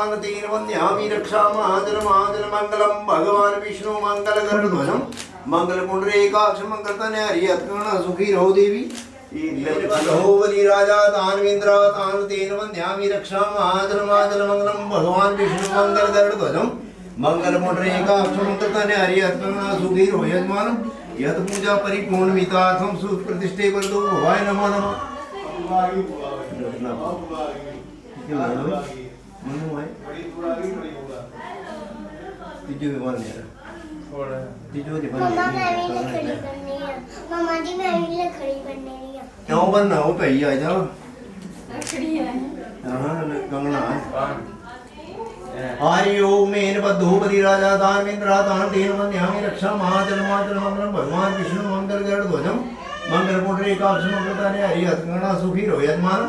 तान तेन वन्द्यामि रक्षामहाजन महाजन मंगलम भगवान विष्णु मंगल गरुड़ध्वजम मंगल पुंडरीकाक्ष मंगल तनय यत्कर्ण सुखी रहो देवी हो बलि राजा दानवेंद्र तान तेन वन्द्यामि रक्षामहाजन महाजन मंगलम भगवान विष्णु मंगल गरुड़ध्वजम मंगल पुंडरीकाक्ष मंगल तनय यत्कर्ण सुखी रहो यजमान यत पूजा परिपूर्ण मितार्थम सुप्रतिष्ठे बंधु भवाय नमो नमः तीजो विमान तीजो मम्मा जी मैं भी लकड़ी बनने रही हूं क्यों बनना हो पई आ जा लकड़ी है हां कंगना हरि ओम मेन बद्धो बलि राजा दानवेंद्र दान तेन वन्द्यामि रक्षा महाजन महाजन मंगलम भगवान विष्णु मंगल गरुड़ध्वजम मंगल पुंडरीकाक्ष मंगल तनय हरि यत्कर्ण सुखी रहो यजमान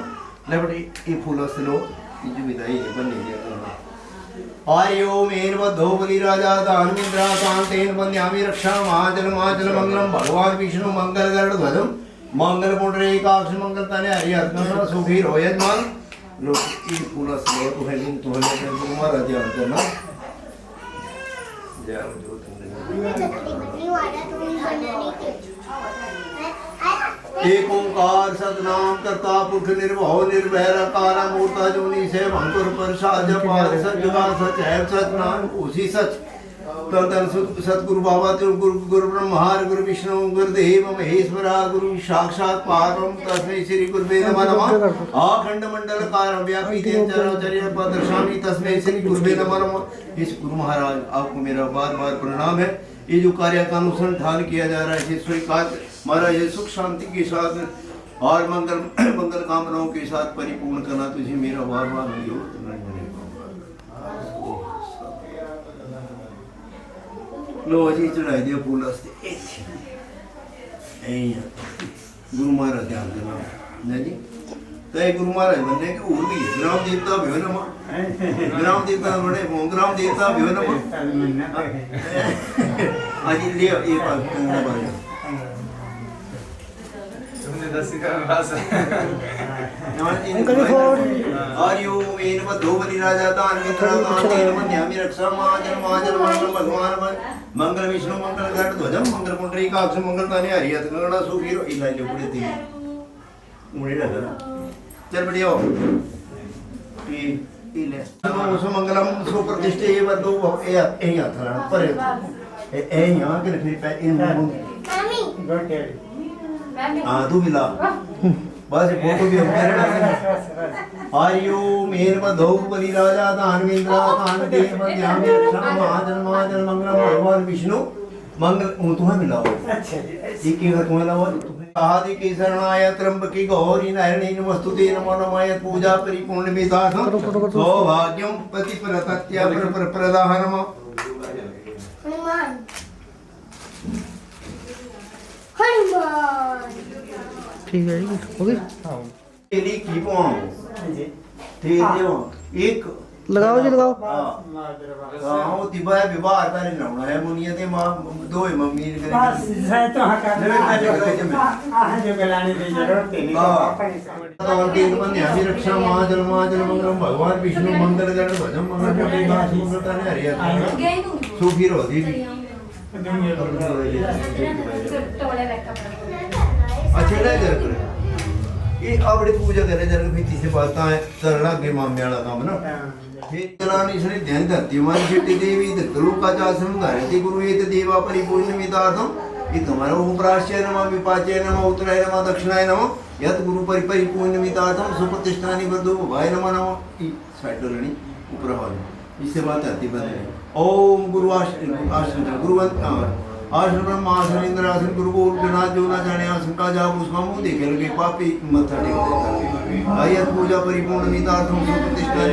ले बड़ी ये फूल असलो तीजो विदाई बनने दिया हरि ओम मेन बद्धो बलि राजा दानवेंद्र दान तेन वन्द्यामि रक्षा महाजन महाजन मंगलम भगवान विष्णु मंगल गरुड़ध्वजम मंगल पुंडरीकाक्ष मंगल तनय हरि यत्कर्ण सुखी रहो यजमान लोग ये पूरा स्नेह को है लिंक तो है तुम्हारा ध्यान करना जय जो लकड़ी बनने वाला तुम बनाने के एक ओंकार सतनाम करता पुरुष निर्भव निर्भय अकारा मूर्ता जोनि से भंकुर प्रसाद जपाल सतजुगा सच है सतनाम उसी सच तन सतगुरु बाबा गुरु गुरु ब्रह्मा गुरु विष्णु गुरुदेव महेश्वरा गुरु साक्षात परम तस्मै श्री गुरुवे नमः अखंड मंडल कारं व्यापी तेन चराचर्य पदर्शामि तस्मै श्री गुरुवे नमः। इस गुरु महाराज आपको मेरा बार बार प्रणाम है। ये जो कार्य का अनुसंधान किया जा रहा है स्वीकार महाराज सुख शांति के साथ और मंगल कामनाओं के साथ परिपूर्ण करना तुझे मेरा बार बार लो जी चढ़ाई दिया फूल गुरु महाराज ध्यान देना नहीं जी तो गुरु महाराज बनने के और भी है ग्राम देवता भी हो नमा ग्राम देवता बने ग्राम देवता भी हो नमा आज ले ये बात हरि ओम मेन बद्धो बलि राजा दानवेंद्र दान तेन वन्द्यामि रक्षा महाजन महाजन मंगल भगवान मंगल विष्णु मंगल गरुड़ध्वजम मंगल पुंडरीकाक्ष मंगल तनय हरि यत्कर्ण सुखी रहो इलाई जो पूरे थी मुड़ी लगा चल बढ़िया हो इले सो मंगलम सो प्रतिष्ठे बद्धो ए यात्रा पर ए यहां के फिर पे इन मम्मी हाँ तू मिला बस फोटो भी हरि ओम मेन बद्धो बलि राजा दानवेंद्र दान तेन वन्द्यामि रक्षा महाजन महाजन मंगलम भगवान विष्णु मंगल तुम्हें मिला अच्छा जी एक तुम्हें लाओ आदि की शरणाय त्र्यंबकी गौरी नारायणी नमस्तुते नमो नमः पूजा परिपूर्ण मितार्थम सौभाग्यम पति प्रतत्य प्रदाहनम हनुमान हनुमान ठीक है हो गई हाँ तेरी की पाऊँ तेरी वो एक लगाओ जी लगाओ हाँ वो तिबाया विवाह आता नहीं ना है मुनिया ते माँ दो है मम्मी ने बस है तो हकार जो गलाने की जरूरत नहीं तो तीन बंदे हमें रक्षा महाजन महाजन मंगलम भगवान विष्णु मंगल गरुड़ध्वजम मंगल पुंडरीकाक्ष मंगल तनय हरि यत्कर्ण सुखी रहो देवी अच्छे ना कर ये अपनी पूजा करे जरा भीति से बाता है तरना के मामले वाला काम ना फिर जलानी श्री ध्यान धरती हमारी शेट्टी देवी गुरु का चासन धारती गुरु ये देवा परिपूर्ण मितार्थम ये तुम्हारा उपराश्चय नमः विपाच्य नमः उत्तराय नमः दक्षिणाय नमः यत गुरु परिपूर्ण मितार्थम सुप्रतिष्ठानि बद्धो भाई नमः नमः साइडरणी उपरवानी इससे बात आती बंद ओम गुरु आश्रम गुरुवंत आश्रम ब्रह्म आश्रम इंद्र आश्रम गुरु गोल गणनाथ जो ना जाने आश्रम का जाप उसका मुंह देखे लगे पापी मत्था टेक आयत पूजा परिपूर्ण मितार्थम सुप्रतिष्ठा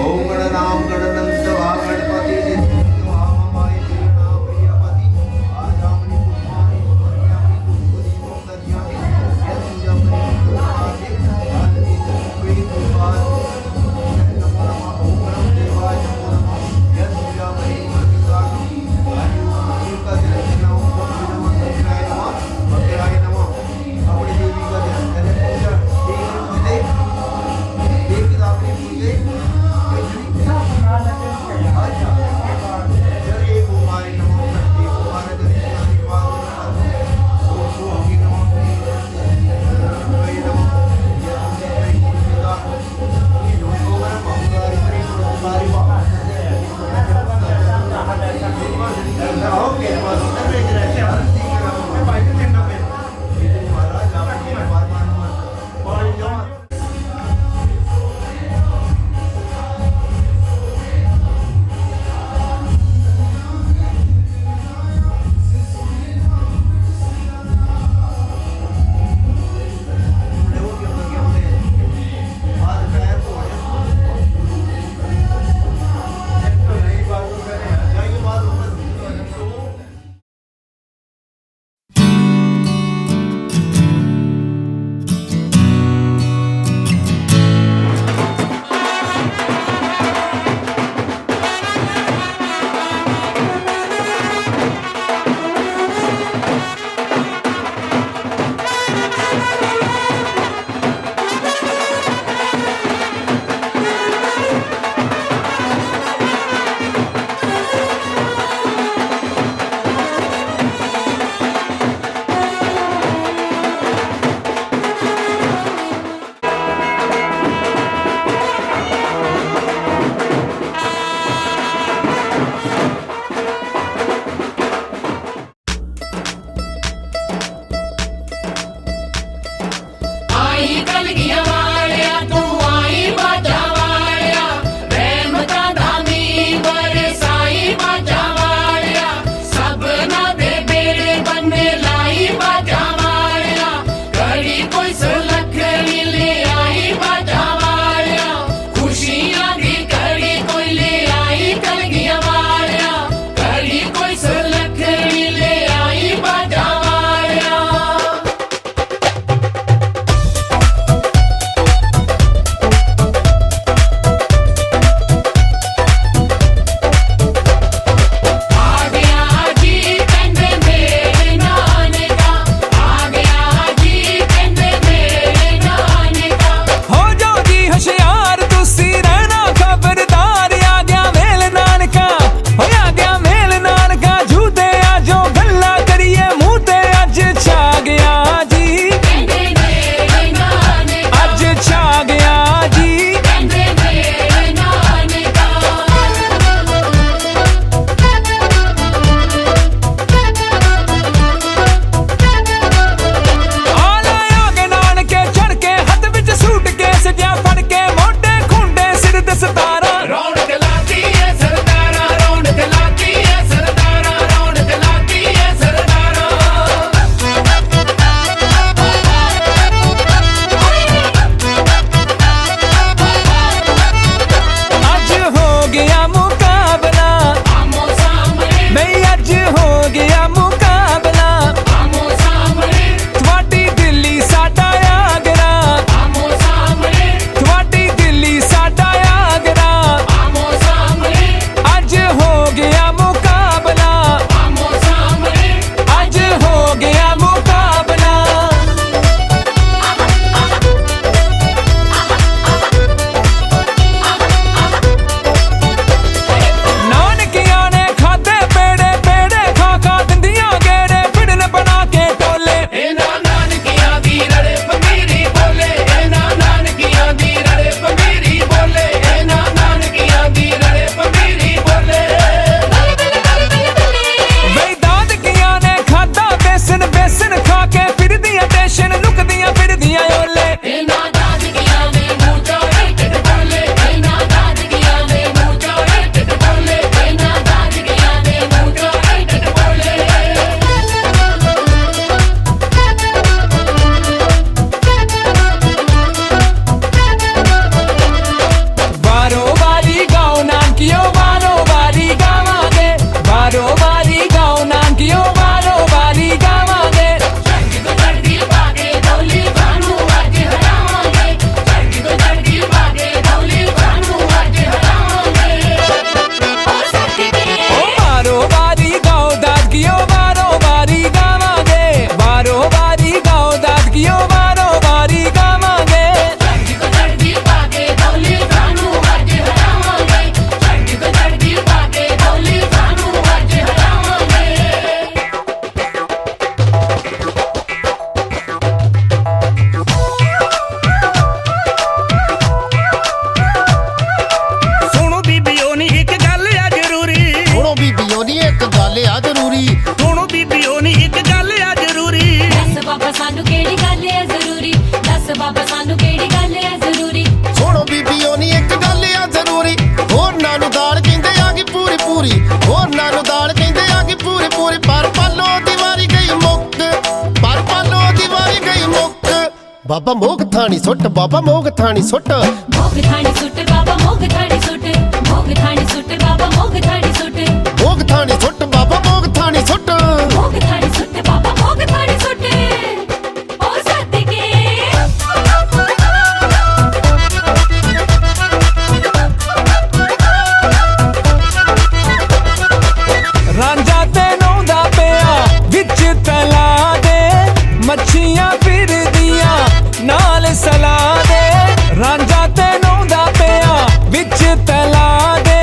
ओम गणनाम गणनंत वा गणपति महामाय देवता प्रियपति आजामनि पुष्पाणि स्वर्यामि पुष्पति मोक्तध्यामि यत पूजा परिपूर्ण बारी गाओ नानकियो बारो बारी गावांगे बारो बारी गाओ नानकियो बारो बारी गावांगे चढ़ी तो चढ़ी बागे दौली भानु आज हरावांगे चढ़ी तो चढ़ी बागे दौली भानु आज हरावांगे ओ बारो बारी गाओ दादकियो बारो बारी गावांगे बारो बारी गाओ दादकियो बारो बारी गावांगे चढ़ी तो चढ़ी बागे दौली भानु आज हरावांगे चढ़ी तो चढ़ी बागे दौली भानु आज हरावांगे ਸੁਣੋ ਬੀਬੀਓ ਨੀ ਇੱਕ ਗੱਲ ਆ ਜ਼ਰੂਰੀ ਸੁਣੋ ਬੀਬੀਓ ਨੀ ਇੱਕ ਗੱਲ ਆ ਜ਼ਰੂਰੀ ਸੁਣੋ ਬੀਬੀਓ ਨੀ ਇੱਕ ਗੱਲ ਆ ਜ਼ਰੂਰੀ ਦੱਸ ਬਾਬਾ ਸਾਨੂੰ ਕਿਹੜੀ ਗੱਲ ਹੈ ਜ਼ਰੂਰੀ ਦੱਸ ਬਾਬਾ ਸਾਨੂੰ ਕਿਹੜੀ ਗੱਲ ਹੈ ਜ਼ਰੂਰੀ ਸੁਣੋ ਬੀਬੀਓ ਨੀ ਇੱਕ ਗੱਲ ਆ ਜ਼ਰੂਰੀ ਹੋਰਨਾਂ ਨੂੰ ਦਾਲ ਕਹਿੰਦੇ ਆ ਗਈ ਪੂਰੀ ਪੂਰੀ ਹੋਰਨਾਂ ਨੂੰ ਦਾਲ ਕਹਿੰਦੇ ਆ ਗਈ ਪੂਰੀ ਪੂਰੀ ਪਰ ਪਾਲੋ ਦੀ ਵਾਰੀ ਗਈ ਮੁੱਕ ਪਰ ਪਾਲੋ ਦੀ ਵਾਰੀ ਗਈ ਮੁੱਕ ਬਾਬਾ ਮੋਗ ਥਾਣੀ ਸੁੱਟ ਬਾਬਾ ਮੋਗ ਥਾਣੀ ਸੁੱਟ ਮੋਗ ਥਾਣੀ ਸੁੱਟ ਬਾਬਾ ਮੋਗ ਥਾਣੀ ਸੁੱਟ ਮੋਗ ਥਾਣੀ ਸੁੱਟ ਬਾਬਾ ਮੋਗ ਥਾਣੀ ਸੁੱਟ ਮੋਗ ਥਾਣੀ ਸੁੱਟ ਬਾਬਾ ਮੋਗ ਥਾਣੀ ਸੁੱਟ ਮੋਗ ਥਾਣੀ ਸੁੱਟ ਬਾਬਾ ਮੋਗ ਥਾਣੀ ਸੁੱਟ ਓ ਸਦਕੇ ਰਾਂਝਾ ਤੇ ਨਹਾਉਂਦਾ ਪਿਆ ਵਿੱਚ ਤਲਾ ਦੇ ਮੱਛੀਆਂ ਫਿਰਦੀਆਂ ਨਾਲ ਸਲਾ ਦੇ ਰਾਂਝਾ ਤੇ ਨਹਾਉਂਦਾ ਪਿਆ ਵਿੱਚ ਤਲਾ ਦੇ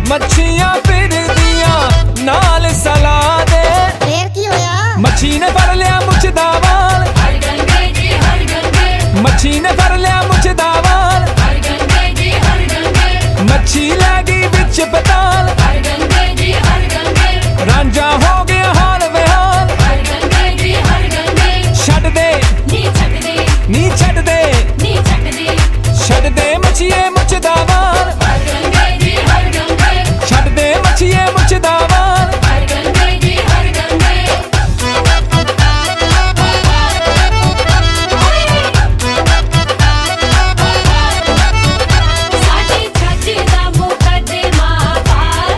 ਮੱਛੀਆਂ ਫਿਰਦੀਆਂ ਨਾਲ ਸਲਾ ਦੇ ਫੇਰ ਕੀ ਹੋਇਆ ਮੱਛੀ ਨੇ ਫੜ ਲਿਆ ਮੁੱਛ ਦਾ ਵਾਲ ਹਰ ਗੰਗੇ ਜੀ ਹਰ ਗੰਗੇ ਮੱਛੀ ਨੇ ਫੜ ਲਿਆ ਮੁੱਛ ਦਾ ਵਾਲ ਹਰ ਗੰਗੇ ਜੀ ਹਰ ਗੰਗੇ ਮੱਛੀ ਲੈ ਗਈ ਵਿੱਚ ਪਤਾਲ ਹਰ ਗੰਗੇ ਜੀ ਹਰ ਗੰਗੇ ਰਾਂਝਾ ਹੋ ਗਿਆ ਹਾਲ ਵਿਹਾਲ ਹਰ ਗੰਗੇ ਜੀ ਹਰ ਗੰਗੇ ਛੱਡ ਦੇ ਨੀ ਛੱਡ ਦੇ ਨੀ ਛੱਡ ਦੇ ਨੀ ਛੱਡ ਦੇ ਛੱਡ ਦੇ ਮੱਛੀਏ ਮੁੱਛ ਦਾ ਵਾਲ ਹਰ ਗੰਗੇ ਜੀ ਹਰ ਗੰਗੇ ਛੱਡ ਦੇ ਮੱਛੀਏ ਮੁੱਛ ਦਾ ਵਾਲ ਹਰ ਗੰਗੇ ਜੀ ਹਰ ਗੰਗੇ ਸਾਡੀ ਛੱਜ ਦਾ ਮੁਕੱਦਮਾ ਪਾਰ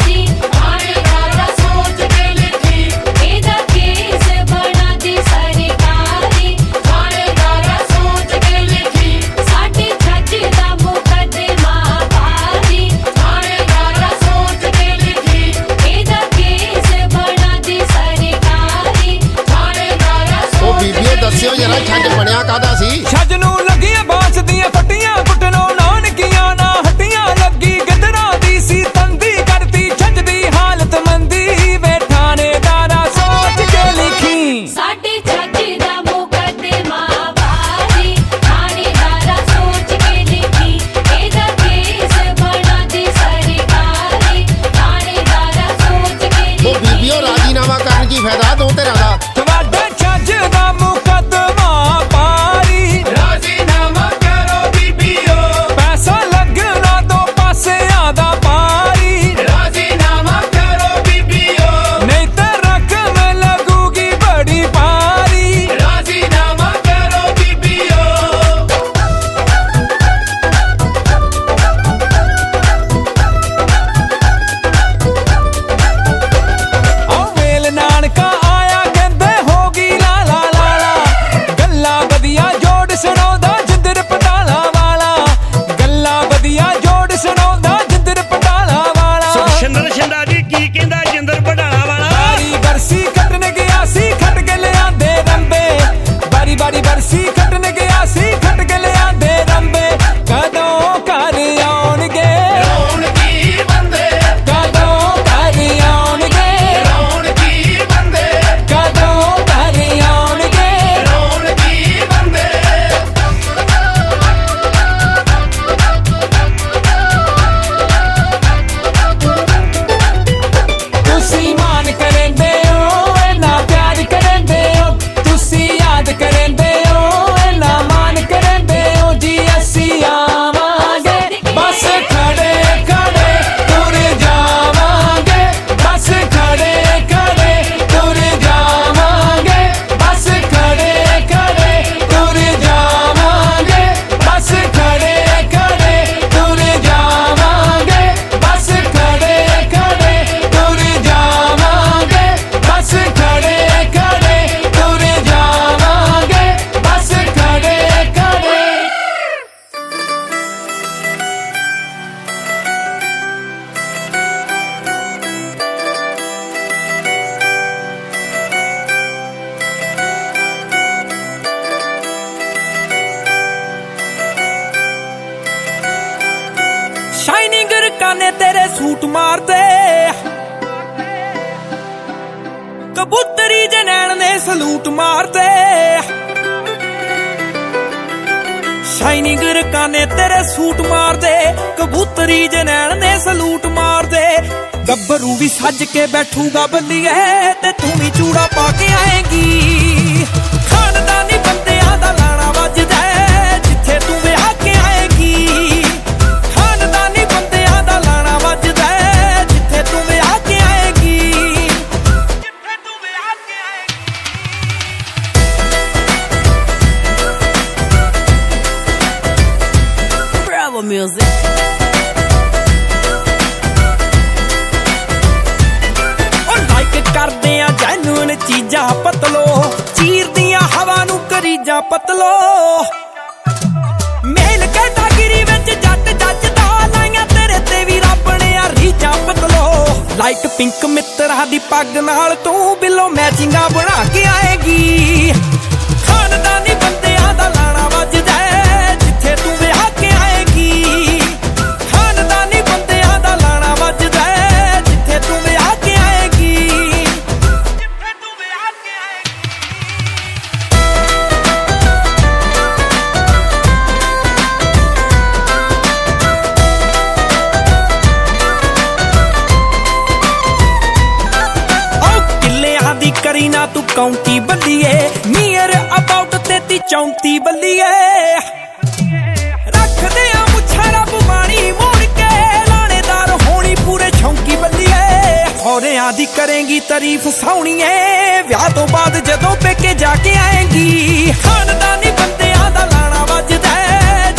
ਸੂਟ ਮਾਰਦੇ ਕਬੂਤਰੀ ਜਨੈਣ ਨੇ ਸਲੂਟ ਮਾਰਦੇ ਸ਼ਾਈਨਿੰਗ ਰਕਾਨੇ ਤੇਰੇ ਸੂਟ ਮਾਰਦੇ ਕਬੂਤਰੀ ਜਨੈਣ ਨੇ ਸਲੂਟ ਮਾਰਦੇ ਗੱਭਰੂ ਵੀ ਸੱਜ ਕੇ ਬੈਠੂਗਾ ਬੱਲੀਏ ਤੇ ਤੂੰ ਵੀ ਚੂੜਾ ਪਾ ਕੇ ਆਏਗੀ ਖਾਨਦਾਨੀ ਬੰਦਿਆਂ ਦਾ ਲਾਣਾ ਵੱਜਦਾ ਜਿੱਥੇ ਤੂੰ ਵਿਆਹ ਕੇ ਆਏਗੀ ਖਾਨਦਾਨੀ ਬੰਦਿਆਂ ਦਾ ਲਾਣਾ ਵੱਜਦਾ ਜਿੱਥੇ ਤੂੰ ਵਿਆਹ ਕੇ ਆਏਗੀ ਜਿੱਥੇ ਤੂੰ ਵਿਆਹ ਕੇ ਆਏਗੀ Bravo Music ਕਰਦੇ ਆ ਜੈਨੂਨ ਚੀਜ਼ਾਂ ਪਤਲੋ ਚੀਰਦੀਆਂ ਹਵਾ ਨੂੰ ਕਰੀਜਾਂ ਪਤਲੋ ਮੇਲ ਕੈਟਾਗਰੀ ਵਿੱਚ ਜੱਟ ਜੱਜਦਾ ਲਾਈਆਂ ਤੇਰੇ ਤੇ ਵੀ ਰੱਬ ਨੇ ਆ ਰੀਜਾਂ ਪਤਲੋ ਲਾਈਟ ਪਿੰਕ ਮਿੱਤਰਾਂ ਦੀ ਪੱਗ ਨਾਲ ਤੂੰ ਬਿੱਲੋ ਮੈਚਿੰਗਾਂ ਬਣਾ ਕੇ ਆਏਗੀ ਖਾਨਦਾਨੀ ਬੰਦਿਆਂ ਦਾ ਲਾਣਾ ਵੱਜਦਾ ਜਿੱਥੇ ਤੂੰ ਵਿਆਹ ਕੇ ਆਏਗੀ ਖਾਨਦਾਨੀ ਬੰਦਿਆਂ ਦਾ ਲਾਣਾ ਵੱਜਦਾ ਜਿੱਥੇ ਤੂੰ ਵਿਆਹ ਕੇ ਆਏਗੀ ਕਰੀ ਨਾ ਤੂੰ ਕਾਉਂਟੀ ਬੱਲੀਏ ਨੀਅਰ ਅਬਾਊਟ 33 34 ਬੱਲੀਏ ਰੱਖਦੇ ਆ ਮੁੱਛਾਂ ਰੱਬ ਬਾਣੀ ਮੋੜ ਕੇ ਲਾਣੇਦਾਰ ਹੋਣੀ ਪੂਰੇ ਛੌਂਕੀ ਬੱਲੀਏ ਹੋਰਿਆਂ ਦੀ ਕਰੇਂਗੀ ਤਾਰੀਫ ਸੋਹਣੀਏ ਵਿਆਹ ਤੋਂ ਬਾਅਦ ਜਦੋਂ ਪੇਕੇ ਜਾ ਕੇ ਆਏਗੀ ਖਾਨਦਾਨੀ ਬੰਦਿਆਂ ਦਾ ਲਾਣਾ ਵੱਜਦਾ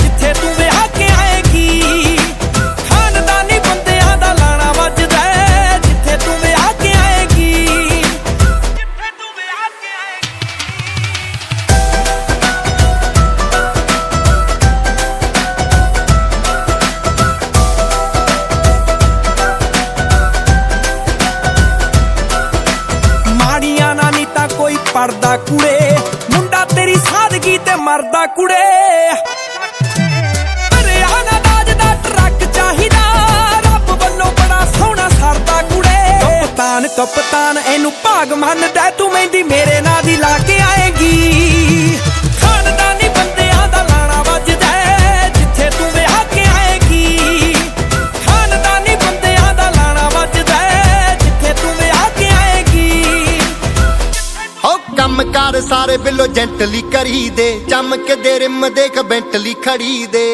ਜਿੱਥੇ ਤੂੰ ਵਿਆਹ ਕੇ ਆਏਗੀ ਖਾਨਦਾਨੀ ਬੰਦਿਆਂ ਦਾ ਲਾਣਾ ਵੱਜਦਾ ਜਿੱਥੇ ਤੂੰ ਵਿਆਹ ਕੇ ਆਏਗੀ ਪੜਦਾ ਕੁੜੇ ਮੁੰਡਾ ਤੇਰੀ ਸਾਦਗੀ ਤੇ ਮਰਦਾ ਕੁੜੇ ਹਰਿਆਣਾ ਦਾਜ ਦਾ ਟਰੱਕ ਚਾਹੀਦਾ ਰੱਬ ਵੱਲੋਂ ਬੜਾ ਸੋਹਣਾ ਸਰਦਾ ਕੁੜੇ ਕਪਤਾਨ ਇਹਨੂੰ ਭਾਗ ਮੰਨਦਾ ਤੂੰ ਮਹਿੰਦੀ ਮੇਰੇ ਨਾਂ ਦੀ ਲਾ ਕੇ ਆਏਗੀ ਖਾਨਦਾਨੀ ਬੰਦਿਆਂ ਦਾ ਲਾਣਾ ਵੱਜਦਾ ਜਿੱਥੇ ਤੂੰ ਵਿਆਹ ਕੇ ਆਏਗੀ ਖਾਨਦਾਨੀ ਬੰਦਿਆਂ ਦਾ ਲਾਣਾ ਵੱਜਦਾ ਜਿੱਥੇ ਤੂੰ ਵਿਆਹ ਕੇ ਆਏਗੀ ਕੰਮ ਕਾਰ ਸਾਰੇ ਬਿੱਲੋ ਜੈਂਟਲੀ ਕਰੀਦੇ ਚਮਕਦੇ ਰਿਮ ਦੇਖ ਬੈਂਟਲੀ ਖੜੀਦੇ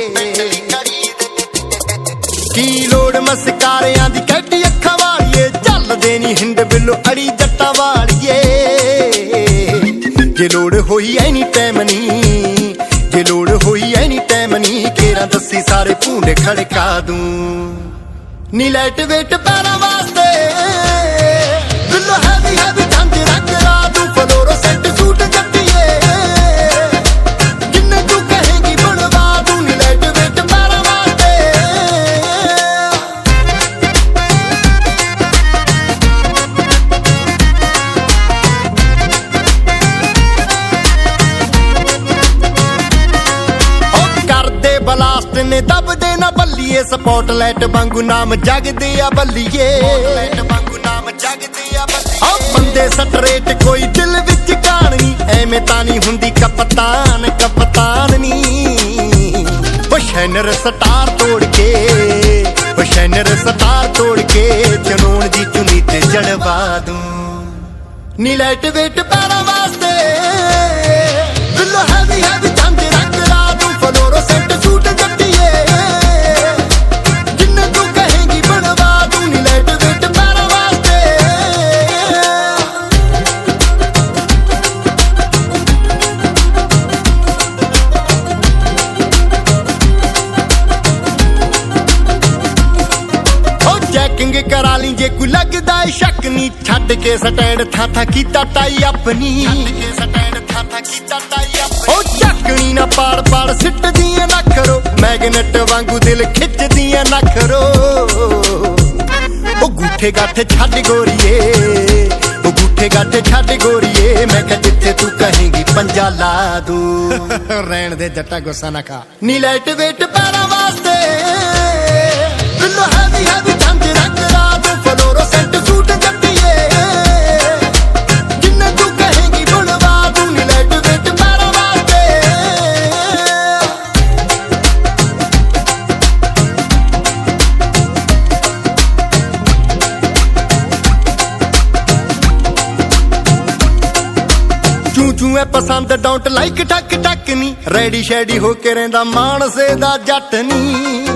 ਕੀ ਲੋੜ ਮਸਕਾਰਿਆਂ ਦੀ ਕੱਢੀ ਅੱਖਾਂ ਵਾਲੀਏ ਚੱਲਦੇ ਨੀ ਹਿੰਡ ਬਿੱਲੋ ਅੜੀ ਜੱਟਾਂ ਵਾਲੀਏ ਜੇ ਲੋੜ ਹੋਈ ਐਨੀ ਟਾਈਮ ਨੀ ਜੇ ਲੋੜ ਹੋਈ ਐਨੀ ਟਾਈਮ ਨੀ ਕੇਰਾਂ ਦੱਸੀ ਸਾਰੇ ਭੂੰਡੇ ਖੜਕਾ ਦੂੰ ਨੀ ਲਾਈਟ ਵੇਟ ਪੈਰਾਂ ਵਾਸਤੇ ਬਿੱਲੋ ਹੈਵੀ ਹੈਵੀ ਢੰਗ ਰੱਖ ਲਾ ਦੂੰ ਫਲੋਰੋ ਸੈੱਟ ਸੂਟ ਜੱਟੀਏ ਜਿੰਨੇ ਤੂੰ ਕਹੇਂਗੀ ਬਣਵਾ ਦੂੰ ਨੀ ਲਾਈਟ ਵੇਟ ਪੈਰਾਂ ਵਾਸਤੇ ਉਹ ਕਰਦੇ ਬਲਾਸਟ ਨੇ ਦਬਦੇ ਨਾ ਬੱਲੀਏ ਸਪੌਟਲਾਈਟ ਵਾਂਗੂ ਨਾਮ ਜਗਦੇ ਆ ਬੱਲੀਏ ਬੰਦੇ ਸਟਰੇਟ ਕੋਈ ਦਿਲ ਵਿੱਚ ਕਹਾਣੀ ਐਵੇਂ ਤਾਂ ਨਹੀਂ ਹੁੰਦੀ ਕਪਤਾਨ ਕਪਤਾਨ ਨੀ ਬਸ਼ੈਨਰ ਸਟਾਰ ਤੋੜ ਕੇ ਬਸ਼ੈਨਰ ਸਟਾਰ ਤੋੜ ਕੇ ਜਨੂਨ ਦੀ ਚੁੰਨੀ ਤੇ ਜੜਵਾ ਦੂੰ ਨੀ ਲਾਈਟ ਵੇਟ ਪੈਰਾਂ ਵਾਸਤੇ ਬਿੱਲੋ ਹੈਵੀ ਹੈਵੀ ਢੰਗ ਰੱਖ ਲਾ ਦੂੰ ਫਲੋਰੋ ਸੈੱਟ ਸੂਟ ਜੱਟੀਏ ਜਿੰਨੇ ਤੂੰ ਕਹੇਂਗੀ ਬਣਵਾ ਦੂੰ ਨੀ ਲਾਈਟ ਵੇਟ ਪੈਰਾਂ ਵਾਸਤੇ ਚੈਕਿੰਗ ਕਰਾ ਲਈ ਜੇ ਕੋਈ ਲੱਗਦਾ ਏ ਸ਼ੱਕ ਨੀ ਛੱਡ ਕੇ ਸਟੈਂਡ ਥਾਂ ਕੀਤਾ ਟਾਈ ਆਪਣੀ ਉਹ ਚੱਕਣੀ ਨਾ ਪਾੜ ਪਾੜ ਸਿੱਟਦੀਆਂ ਨਾ ਕਰੋ ਮੈਗਨੇਟ ਵਾਂਗੂ ਦਿਲ ਖਿੱਚਦੀਆਂ ਨਾ ਕਰੋ ਉਹ ਗੂਠੇ ਗਾਠੇ ਛੱਡ ਗੋਰੀਏ ਉਹ ਗੂਠੇ ਗਾਠੇ ਛੱਡ ਗੋਰੀਏ ਮੈਂ ਕਿਹਾ ਜਿੱਥੇ ਤੂੰ ਕਹੇਂਗੀ ਪੰਜਾ ਲਾ ਦੂੰ ਰਹਿਣ ਦੇ ਜੱਟਾ ਗੁੱਸਾ ਨਾ ਖਾ ਨੀ ਲਾਈਟ ਵੇਟ ਪੈਰਾਂ ਵਾਸਤੇ ਬਿੱਲੋ ਹੈਵੀ ਹੈਵੀ ਢੰਗ ਮੈਨੂੰ ਐ ਪਸੰਦ ਡੋਂਟ ਲਾਈਕ ਠੱਕ ਠੱਕ ਨੀ ਰੈਡੀ ਸ਼ੈਡੀ ਹੋ ਕੇ ਰਹਿੰਦਾ ਮਾਨਸੇ ਦਾ ਜੱਟ ਨੀ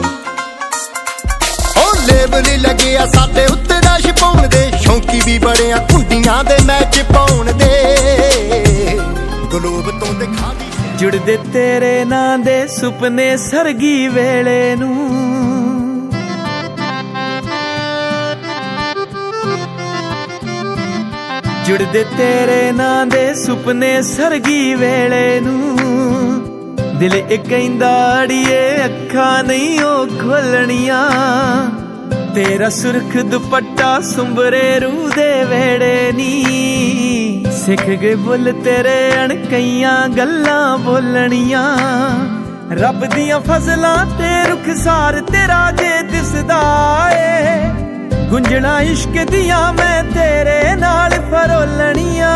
ਉਹ ਲੇਬਲ ਹੀ ਲੱਗਿਆ ਸਾਡੇ ਉੱਤੇ ਰਸ਼ ਪਾਉਣ ਦੇ ਸ਼ੌਂਕੀ ਵੀ ਬੜੇ ਆ ਕੁੰਡੀਆਂ ਦੇ ਮੈਚ ਪਾਉਣ ਦੇ ਗਲੋਬ ਤੋਂ ਦਿਖਾ ਦੀ ਜੁੜਦੇ ਤੇਰੇ ਨਾਂ ਦੇ ਸੁਪਨੇ ਸਰਗੀ ਵੇਲੇ ਨੂੰ ਜੁੜਦੇ ਤੇਰੇ ਨਾਂ ਦੇ ਸੁਪਨੇ ਸਰਗੀ ਵੇਲੇ ਨੂੰ ਦਿਲ ਇਹ ਕਹਿੰਦਾ ਅੜੀਏ ਅੱਖਾਂ ਨਹੀਂ ਉਹ ਖੋਲਣੀਆਂ ਤੇਰਾ ਸੁਰਖ ਦੁਪੱਟਾ ਸੁੰਬਰੇ ਰੂਹ ਦੇ ਵੇੜੇ ਨੀ ਸਿੱਖ ਗਏ ਬੁੱਲ ਤੇਰੇ ਅਣਕਈਆਂ ਗੱਲਾਂ ਬੋਲਣੀਆਂ ਰੱਬ ਦੀਆਂ ਫਜ਼ਲਾਂ ਤੇ ਰੁਖਸਾਰ ਤੇਰਾ ਜੇ ਦਿਸਦਾ ਏ ਗੁੰਝਣਾ ਇਸ਼ਕ ਦੀਆਂ ਮੈਂ ਤੇਰੇ ਨਾਲ ਫਰੋਲਣੀਆਂ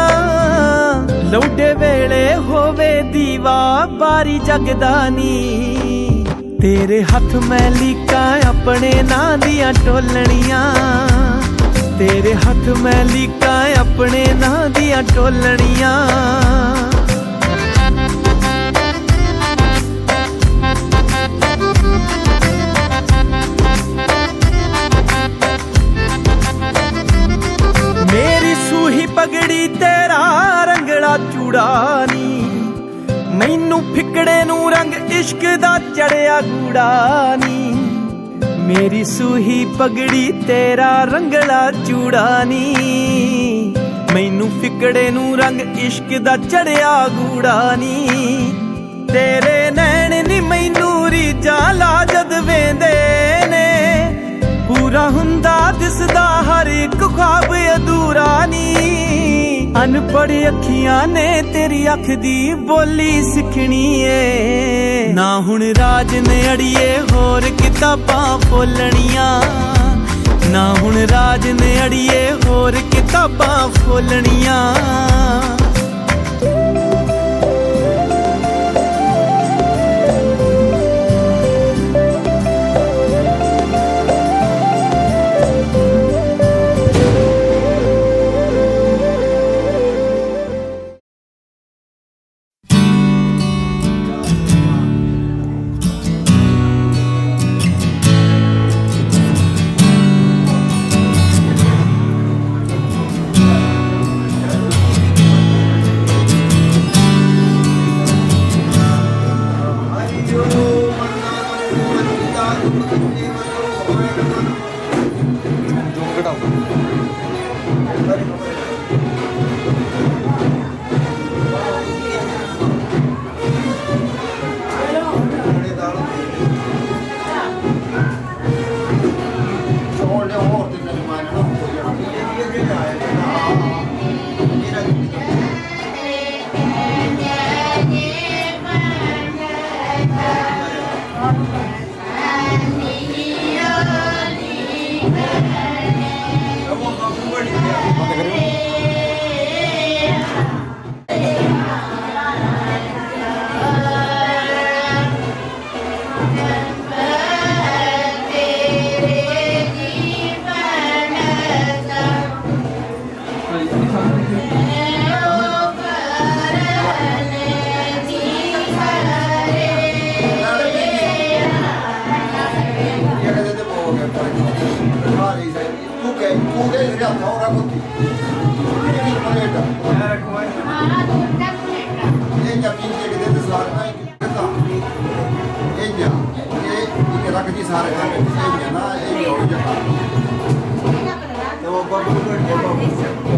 ਲੌਡੇ ਵੇਲੇ ਹੋਵੇ ਦੀਵਾ ਬਾਰੀ ਜਗਦਾ ਨੀ ਤੇਰੇ ਹੱਥ ਮੈਂ ਲੀਕਾਂ ਆਪਣੇ ਨਾਂ ਦੀਆਂ ਟੋਲਣੀਆਂ ਤੇਰੇ ਹੱਥ ਮੈਂ ਲੀਕਾਂ ਆਪਣੇ ਨਾਂ ਦੀਆਂ ਟੋਲਣੀਆਂ ਮੇਰੀ ਸੂਹੀ ਪਗੜੀ ਤੇਰਾ ਰੰਗਲਾ ਚੂੜਾ ਨੀ ਮੈਨੂੰ ਫਿਕੜੇ ਨੂੰ ਰੰਗ ਇਸ਼ਕ ਦਾ ਚੜਿਆ ਗੂੜਾ ਨੀ ਮੇਰੀ ਸੂਹੀ ਪਗੜੀ ਤੇਰਾ ਰੰਗਲਾ ਚੂੜਾ ਨੀ ਮੈਨੂੰ ਫਿਕੜੇ ਨੂੰ ਰੰਗ ਇਸ਼ਕ ਦਾ ਚੜਿਆ ਗੂੜਾ ਨੀ ਤੇਰੇ ਨੈਣ ਨੀ ਮੈਨੂੰ ਰੀਝਾਂ ਲਾ ਜਦ ਵੇਂਦੇ ਨੇ ਪੂਰਾ ਹੁੰਦਾ ਦਿਸਦਾ ਹਰ ਇੱਕ ਖ਼ਵਾਬ ਅਧੂਰਾ ਨੀ ਅਨਪੜ੍ਹ ਅੱਖੀਆਂ ਨੇ ਤੇਰੀ ਅੱਖ ਦੀ ਬੋਲੀ ਸਿੱਖਣੀ ਏ ਨਾ ਹੁਣ ਰਾਜ ਨੇ ਅੜੀਏ ਹੋਰ ਕਿਤਾਬਾਂ ਫੋਲਣੀਆਂ ਨਾ ਹੁਣ ਰਾਜ ਨੇ ਅੜੀਏ ਹੋਰ ਕਿਤਾਬਾਂ ਫੋਲਣੀਆਂ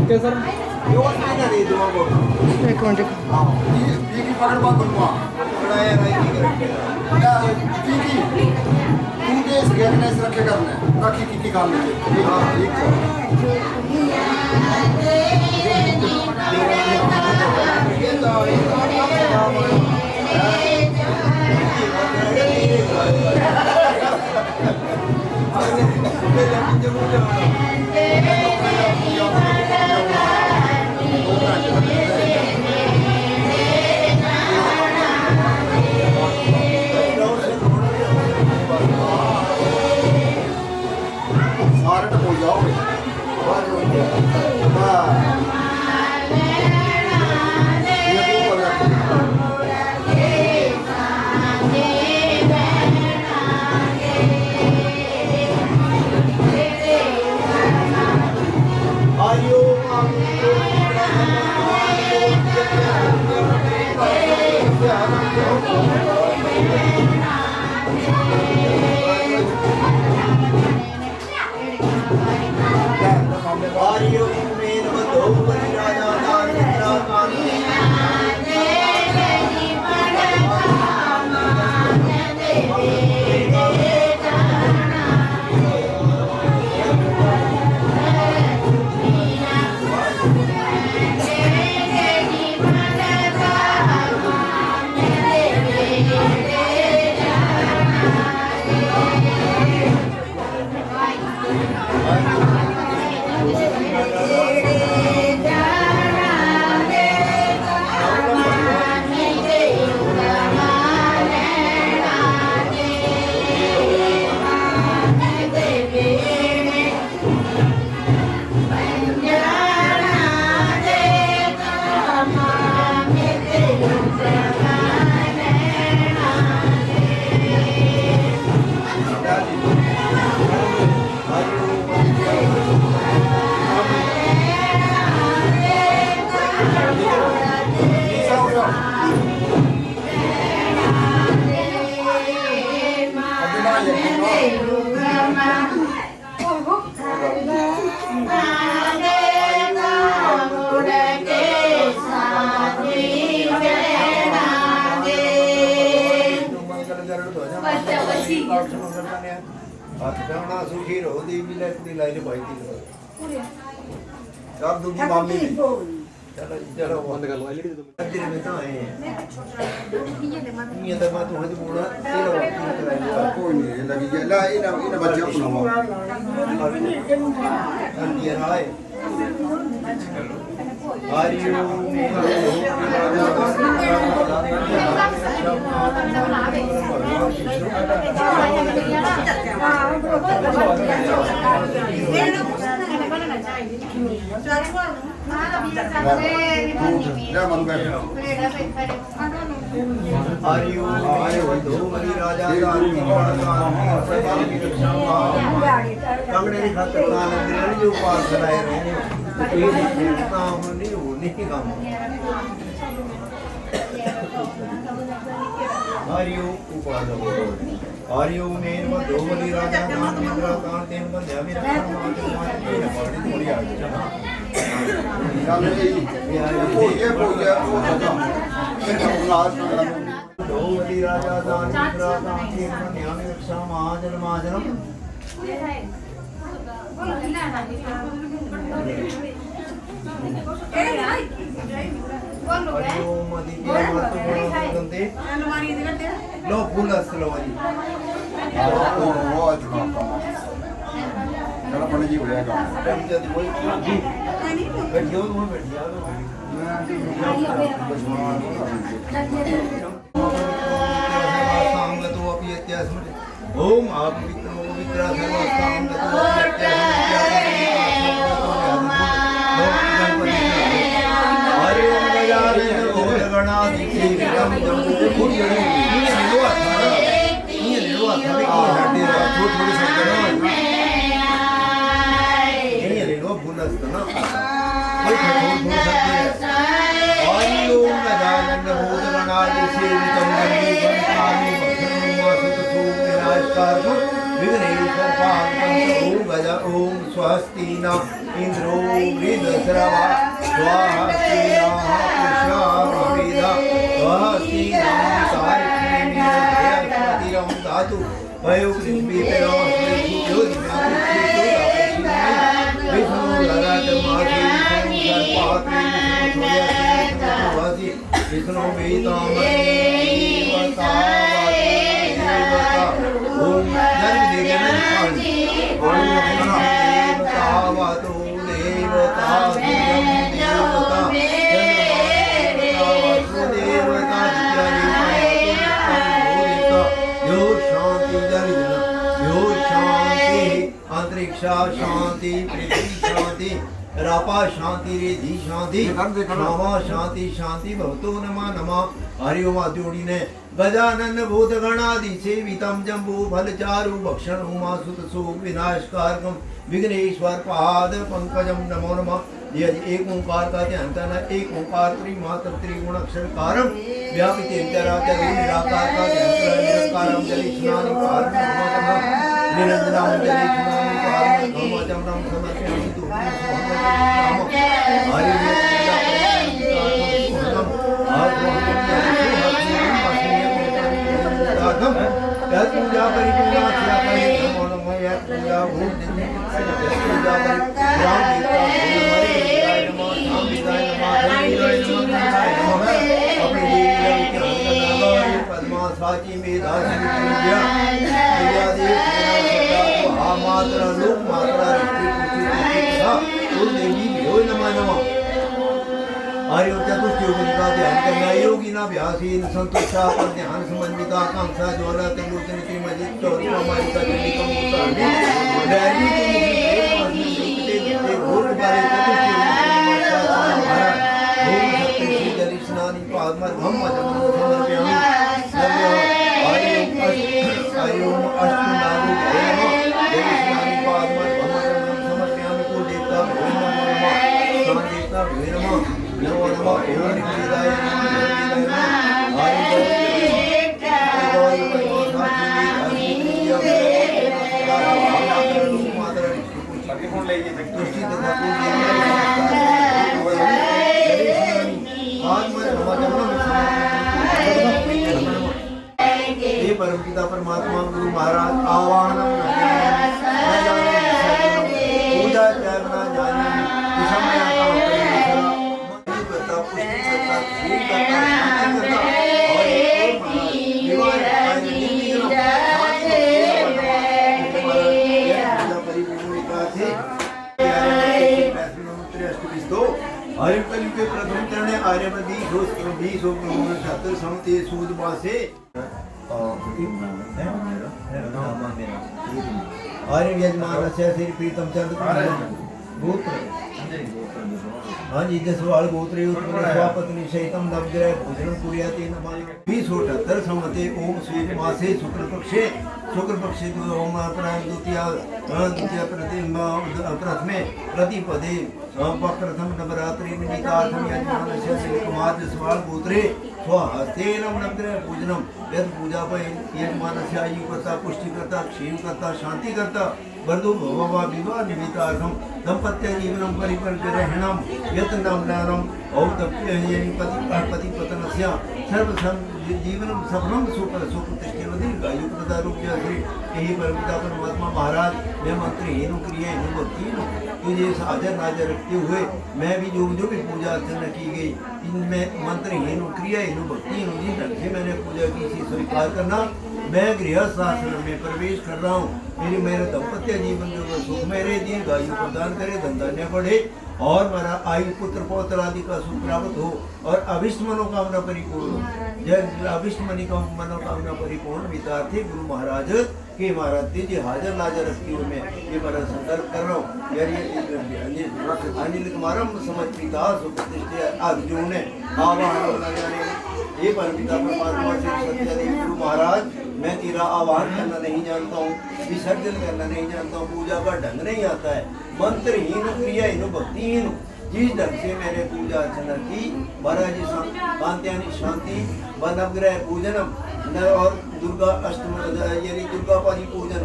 ओके सर एक मिनट हरि ओम मेन बधो बलि राजा दान इंद्रा कान सुखी रहो देवी लाइन भाई की सब दूसरी मामी ने चलो चलो बंद कर लो तेरे में तो आए ये तो मैं तुम्हें बोला तेरा कोई नहीं लगी ला इन बच्चों को नो ये राय हरि कंगड़े खातर जो पास कराए हरि ओम मेन बधो बलि राजा दान इंद्रा कान तेन बंध्या मेरा थोड़ी आ दो बलि राजा दान इंद्रा कान तेन बंध्या मेरा समाजन माजनम लो फूल असलो जी चलो पढ़ जी हो जाएगा बैठियो तुम बैठिया सांगतो अपि इत्यास्मि ओम आप विष्णु पवित्र सर्वस्तांगतो हरि ओम गजानन भूतगणाधि सेवितं जम्बो भूतगणे ये लेवा था कि हड्डी थोड़ी सकते ये ले लो भूलस ना कोई भूल सकते हरि ओम गजानन भूतगणाधि सेवितं जम्बो भूतगणे भक्षणं विनाशकार विघ्नेश्वर पादं गज ओम स्वस्ति न इंद्रो वृद्धश्रवा स्वास्ति पुरुषा स्वस्ति नम धातु भयो पृथ्वी पेरो विष्णु ललाट माधि विष्णु वेदामती ओम जन्म देवता देवता देवता अंतरिक्षा शांति पृथ्वी शांति रापा शांति रेधि शांति नामा शांति शांति भवतो नमा नमः हरि ओम जोड़ी ने गजानन भूतगणादि सेवितं जम्बू फलचारु भक्षण उमासुत सुख विनाशकारकम विघ्नेश्वर पाद पंकजम नमो नमः। यह एक ओंकार का ध्यान करना। एक ओंकार त्रिमात्र त्रिगुण अक्षर कारम व्यापित चराचर निराकार का ध्यान करना। निरकारम जलि स्नानि पारम निरंजनाम जलि स्नानि पूजा करी पूजा किया करी पूजा पूजा भूत पूजा करी राम अपनी देवी पद्मा साची में दासी पूजा पूजा देव मात्रा लोक मात्रा देवी हो नमा नमा आर्यो चतुष्टय का ध्यान करना योगी ना व्यासीन संतोषा पर ध्यान समन्विता कांक्षा ज्वाला त्रिलोचन की मजिद चौरी हमारी का चंडिका मुक्ता दैवी को मुक्ति घोर बारे ओम शक्ति श्री जली स्नानी पादमा धम्म जन्म समर्पयामि आर्यो अष्टनामो जली स्नानी पादमा धम्म जन्म समर्पयामि को देवता नमः देवता नमः नमो नमः ओम निदाय नमः परम पिता परमात्मा गुरु महाराज आवाहन पूजा करना जाने आर्यकली के प्रथम चरण आर्यवदी छात्र समते सूद मासे आर्य यजमान श्री प्रीतम चंद्र गोत्र हाँ जी जसवाल गोत्रे उत्पन्न स्वापत्नी सहितम नवग्रह भोजनम कुर्याते नमः 2078 समते ओम स्वेत मासे शुक्ल पक्षे ओम द्वितीय प्रथमे प्रतिपदे प्रथम नवरात्रि निमित्तार्थम यजमानस्य श्रीकुमार जसवाल गोत्रे स्वहस्तेन नवग्रह पूजनम यद पूजा पर यजमानस्य आयुकर्ता पुष्टिकर्ता क्षेमकर्ता शांतिकर्ता बंधु भव विवाह निमित्तार्थम दंपत्य जीवनम परिपर्जनम यत्नामनारम औदप्ययनि पति पतनस्य सर्व जीवनम सफलम सुप्रतिष्ठिवति गायु प्रदारोग्य श्री यही परमिता परमात्मा महाराज मैं मंत्रहीन क्रियाहीन भक्तिहीन तुझे हाजर नाजर रखते हुए मैं भी जो भी पूजा अर्चना की गई इनमें मंत्रहीन क्रियाहीन भक्तिहीन जिस ढंग से मैंने पूजा की इसे स्वीकार करना मैं गृहस्थ आश्रम में प्रवेश कर रहा हूँ मेरे दंपत्य जीवन जो सुख मेरे दीर्घ आयु प्रदान करे धनधान्य बढ़े और मेरा आयु पुत्र पौत्र आदि का सुख प्राप्त हो और अभिष्ट मनोकामना परिपूर्ण हो जय अभिष्ट मनोकामना परिपूर्ण विद्यार्थी गुरु महाराज के महाराज जी हाजर नाजर रखती हुए मैं ये बड़ा संकल्प कर रहा हूँ यार अनिल कुमारम समझ पिता सुप्रतिष्ठित अर्जुन ने आवाहन ये परमिता परमात्मा श्री सत्यादेव गुरु महाराज मैं तेरा आह्वान करना नहीं जानता हूँ विसर्जन करना नहीं जानता हूँ पूजा का ढंग नहीं आता है मंत्रहीन क्रियाहीन भक्तिहीन जिस ढंग से मैंने पूजा अर्चना की महाराज जी कांत्यानि शांति व नवग्रह पूजनम और दुर्गा अष्टम यानी दुर्गा पारी पूजन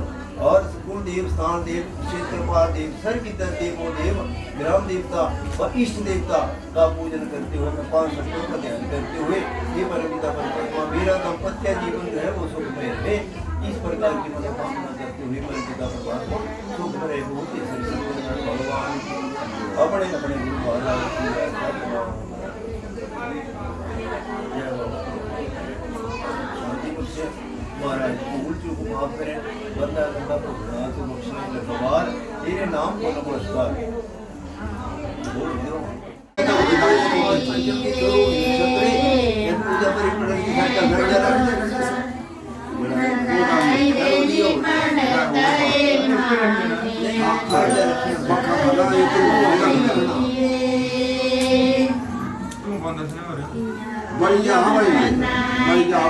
और कुल देव स्थान देव क्षेत्रपाल देव सर्वकितर देवो देव ग्राम देवता व इष्ट देवता का पूजन करते हुए मैं 5 शब्दों का ध्यान करते हुए ये परमिता परमात्मा मेरा दाम्पत्य जीवन जो है वो सुखमय रहे इस प्रकार की मनोकामना करते हुए परमिता परमात्मा सुखमय हो भगवान अपने अपने गुरु महाराज महाराज भूल चूक माफ करें बंदा बंदा भुगतना से बख्शने लगवार तेरे नाम को नमस्कार बोल दो पूजा परिपूर्ण की घंटा घर जला बड़ी जा बड़ी जा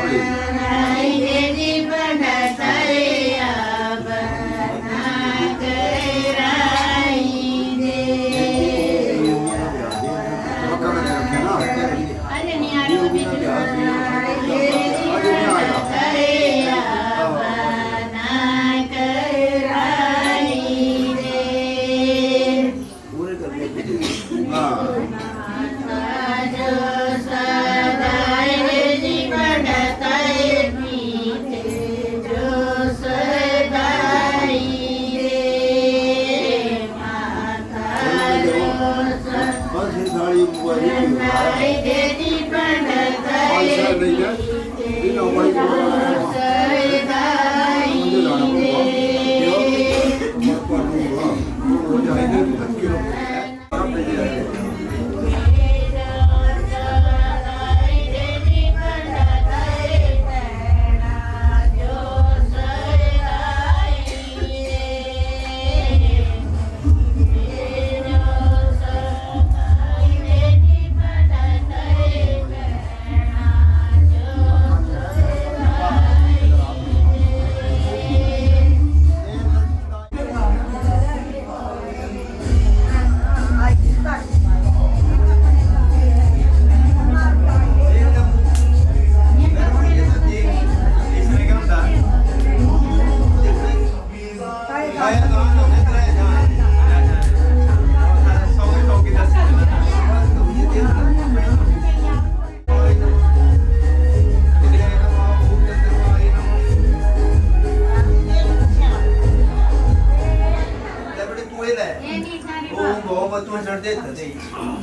ਆਸ਼ਾ ਨਹੀਂ ਹੈ ਇਹ ਨਾ ਬੜੀ ਮੁੰਡੇ ਲਾਣਾ ਪਊਗਾ ਉਹ ਜਾਏਗਾ ਧੱਕੇ ਨੂੰ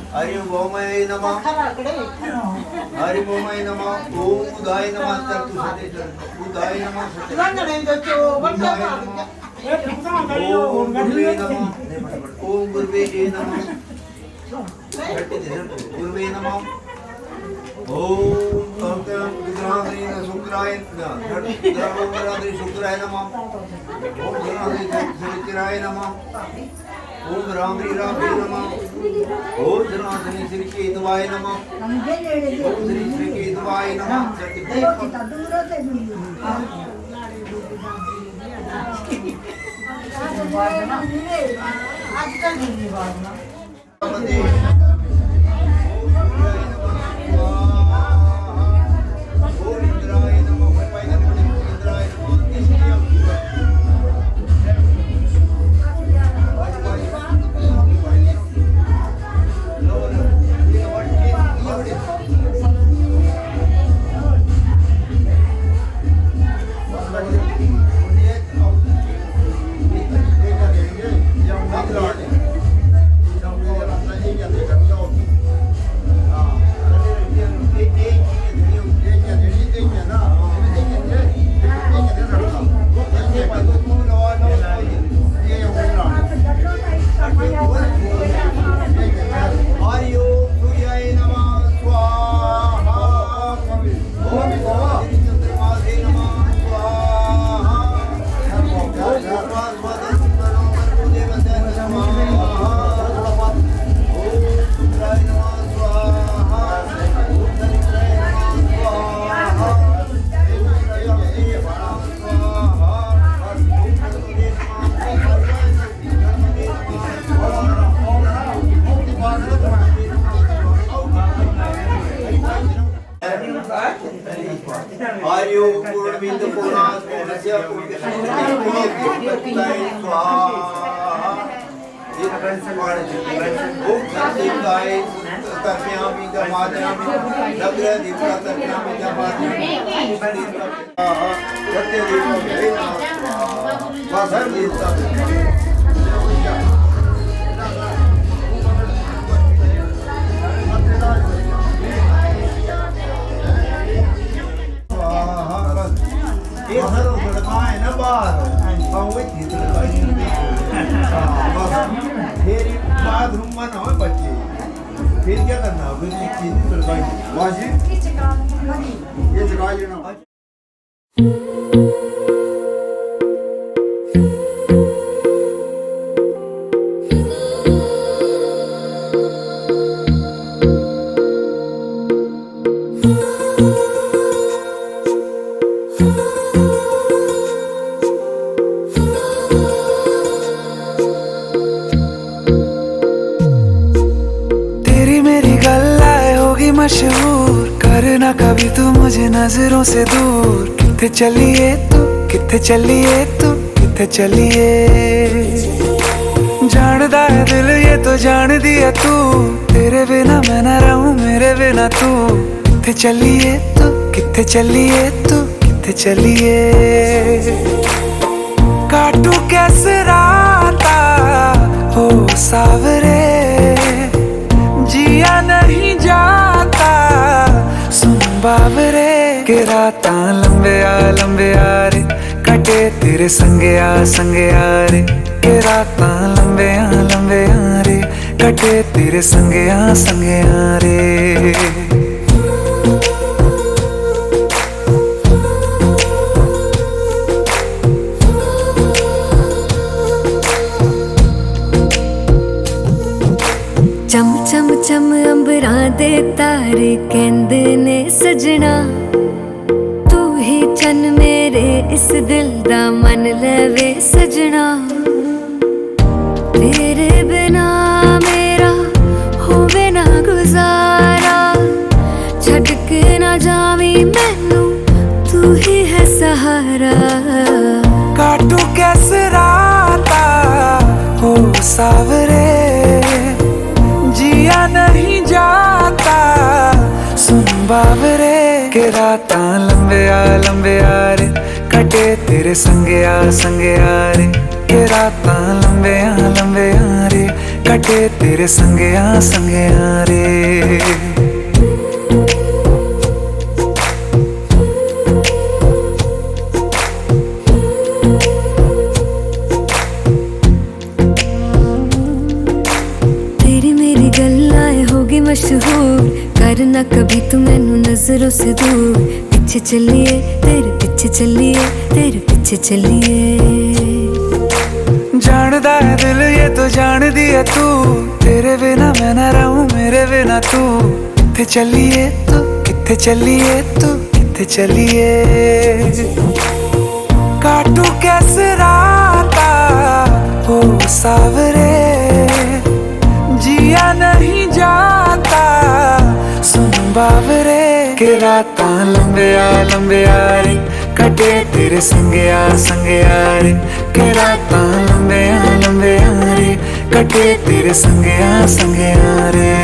हरि ओमय नमः हरि ओमय नमः ओम उदाय नमः तू सदे उदाय नमः ओम गुरुवे नमः ओम गुरुवे नमः गुरुवे नमः ओम विग्रहाद्रि शुक्राय शुक्राय नमः ओम शनिचराय नमः ओम रामरी रामे नमः ओम जनार्दनी श्री केतवाय नमः ओम श्री श्री केतवाय नमः फिर क्या करना फिर ये जगा लेना मशहूर करना कभी तू मुझे नजरों से दूर किथे चलिए तू किथे चलिए तू किथे चलिए जानदा है दिल ये तो जान दिया तू तेरे बिना मैं ना रहूं मेरे बिना तू किथे चलिए तू किथे चलिए तू किथे चलिए काटू कैसे राता हो सावरे जिया नहीं जाता रातां लंबे आ रे कटे तेरे संगया रे के रातां लंबे आ रे कटे तेरे संगया रे। चम चम चम अंबरां दे तारे कहंदे ने सजना तू ही चन मेरे इस दिल दा मन लवे सजना तेरे बिना मेरा होवे ना गुजारा छड़ के ना जावी मैनू तू ही है सहारा काटू कैसे राता हो सावरे जिया नहीं जाता सुन बावरे के रातां लंबे आ रे कटे तेरे संगया रे के रातां लंबे आ रे कटे तेरे संगया रे। मशहूर करना कभी तू मैनू नजरों से दूर पीछे चलिए तेरे पीछे चलिए तेरे पीछे चलिए जानदा है दिल ये तो जान दिया तू तेरे बिना मैं ना रहूं मेरे बिना तू किथे चलिए तू किथे चलिए तू किथे चलिए काटू कैसे राता हो सावरे जिया नहीं जाता सुन बावरे के रातां लंबे आ रे कटे तेरे संगया रे के रातां लंबे आ रे कटे तेरे संगया रे।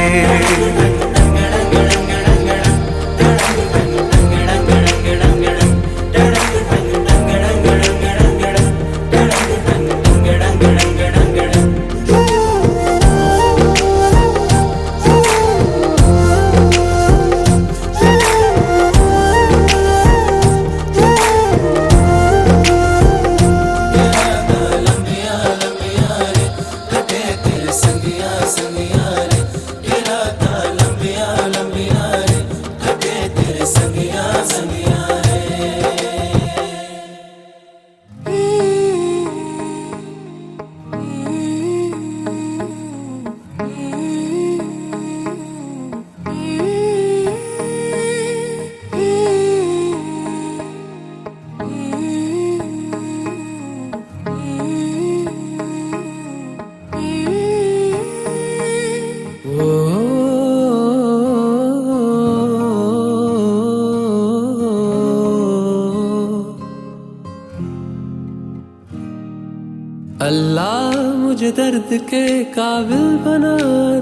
अल्लाह मुझे दर्द के काबिल बना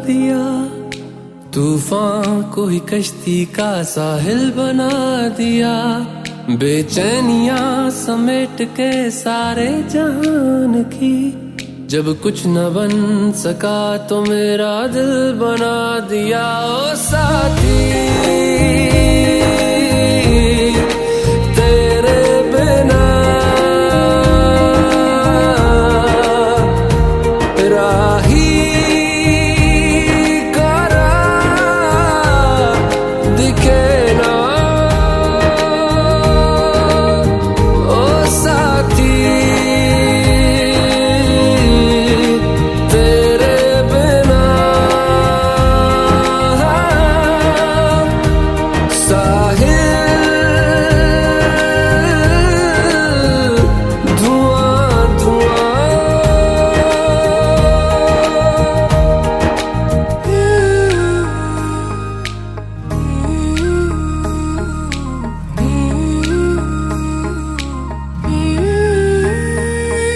दिया तूफान को ही कश्ती का साहिल बना दिया बेचैनियां समेट के सारे जहान की जब कुछ न बन सका तो मेरा दिल बना दिया ओ साथी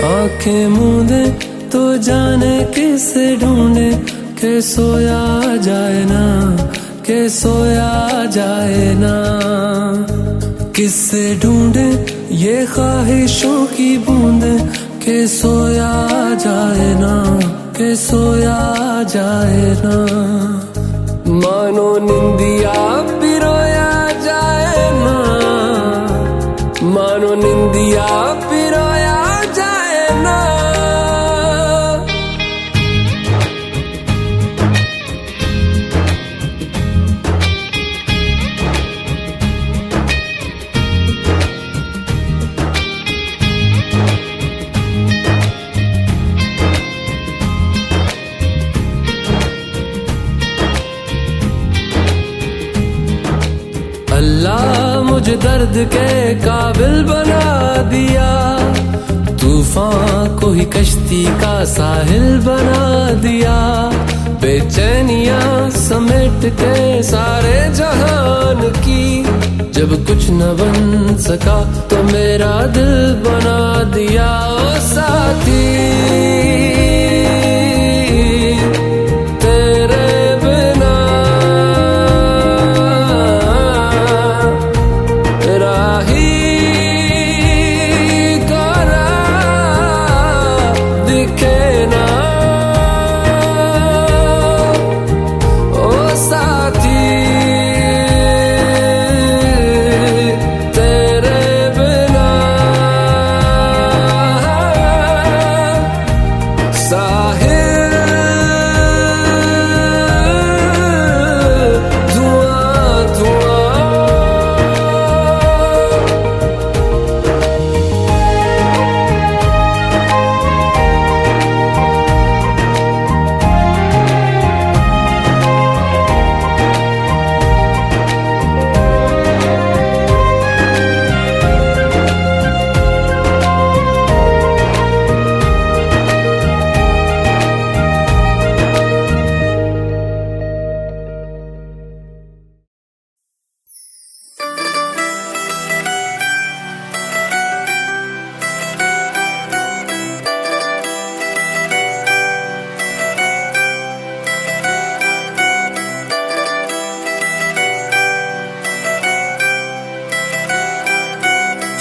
आंखें मूंदे तो जाने किसे ढूंढे के सोया जाए ना के सोया जाए ना किससे ढूंढे ये ख्वाहिशों की बूंदे के सोया जाए ना के सोया जाए ना मानो निंदिया पिरोया जाए ना मुझे दर्द के काबिल बना दिया, तूफान को ही कश्ती का साहिल बना दिया। बेचैनियां समेट के सारे जहान की, जब कुछ न बन सका तो मेरा दिल बना दिया। ओ साथी तेरे बिना राही करा दिखे ना। ओ साथी तेरे बिना साहिल धुआं धुआं।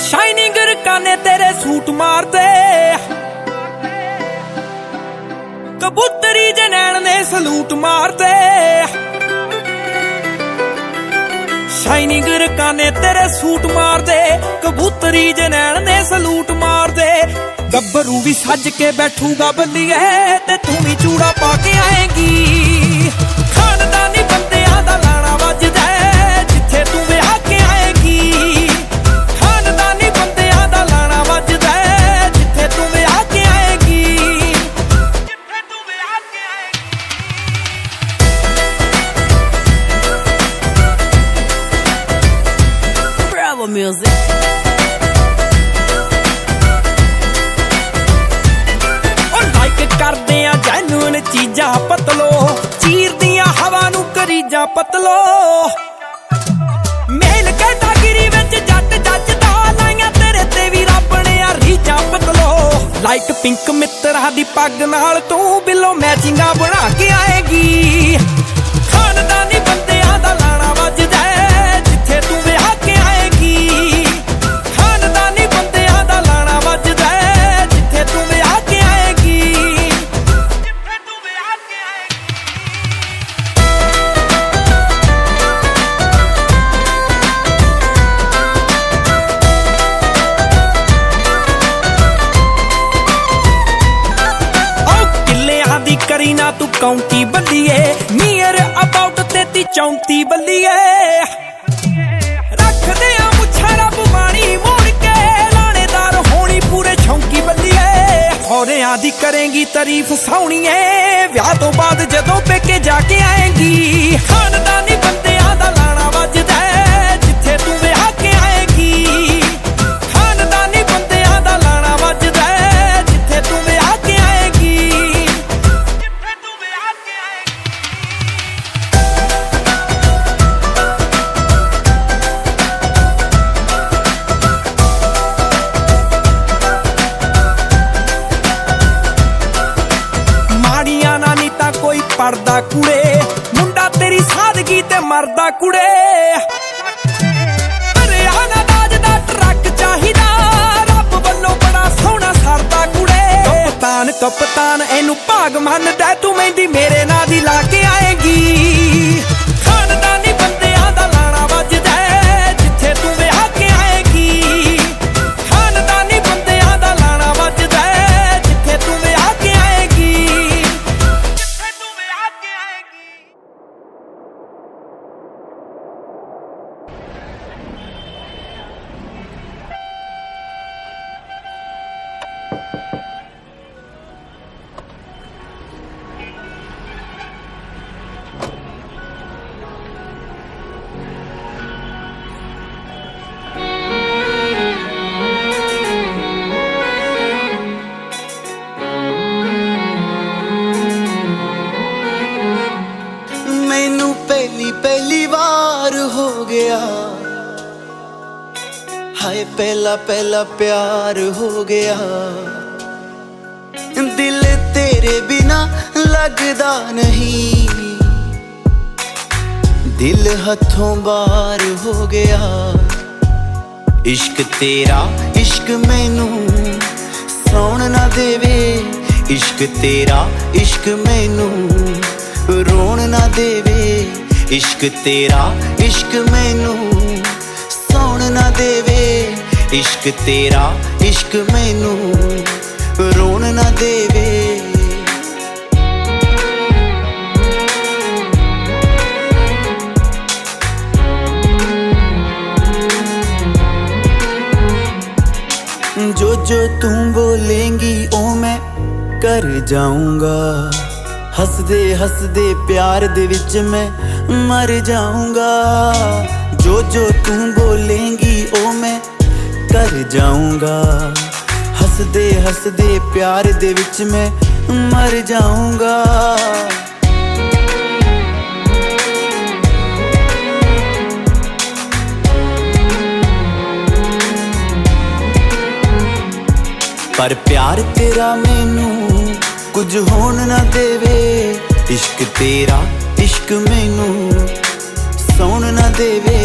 शाइनिंग रकाने तेरे सूट मार दे, कबूतरी जनैन ने सलूट मार दे। शाइनिंग रकाने तेरे सूट मार दे, कबूतरी जनैन ने सलूट मार दे। गब्बरू भी सज के बैठूगा बल्लिए, ते तू भी चूड़ा पा के आएगी। खानदानी बंदियां दा लाना वजदा है, जिथे तू विआह के आएगी। खानदानी बंदियां दा लाना वजदा है, जिथे तू विआह के आएगी। जिथे तू विआह के आएगी। Bravo music. करदे आ जैਨੂਨ चीजां पतलो, चीर दियां हवा नू करीजां पतलो। मेल कैटागिरी विच जट जजदा, लाइयां तेरे ते भी रब ने आ रीजां पतलो। लाइट पिंक मित्तरा दी पग नाल तू बिलो मैचिंगा बना के आएगी। खानदानी बंदियां दा लाना वजदा है, जिथे तू विआह के आएगी। खानदानी बंदियां दा लाना वजदा है, जिथे तू विआह के आएगी। करी ना तू काउंटी बल्लिए, नीयर अबाउट 33-34 बल्लिए। रख दे मुछा रब बाणी मोड़ के, लानेदार होनी पूरे छौंकी बल्लिए। होरियां दी करेंगी तारीफ सोहणीए, विआह तो बाद जदों पेके जाके आएगी। खानदानी बंदियां दा लाना वजदा है, जिथे तू विआह के आएगी। खानदानी बंदियां दा लाना वजदा है, जिथे तू विआह के आएगी। पड़दा कुड़े मुंडा तेरी सादगी ते मरदा कुड़े। हरियाणा दाज दा ट्रक चाहिदा, रब वल्लों बड़ा सोहना सरदा कुड़े। कप्तान कप्तान एनू भाग मनदा, तू मेहंदी मेरे नां दी ला के आएगी। खानदानी बंदियां दा लाना वजदा है, जिथे तू विआह के आएगी। खानदानी बंदियां दा लाना वजदा है, जिथे तू विआह के आएगी। गया, हाय पहला पहला प्यार हो गया। दिल तेरे बिना लगदा नहीं, दिल हथों बाहर हो गया। इश्क तेरा इश्क मैनू सौण ना देवे, इश्क तेरा इश्क मैनू रोण ना देवे। इश्क तेरा इश्क मैनू सौण ना देवे, इश्क तेरा इश्क मैनू रोण ना देवे। जो जो तू बोलेंगी ओ मैं कर जाऊंगा, हसदे हसदे प्यार दे विच मैं मर जाऊंगा। जो जो तू बोलेंगी ओ मैं कर जाऊंगा, हसदे हसदे प्यार दे विच मैं मर जाऊंगा। पर प्यार तेरा मैनू कुछ होन ना देवे, इश्क तेरा इश्क मैनू सौण ना देवे।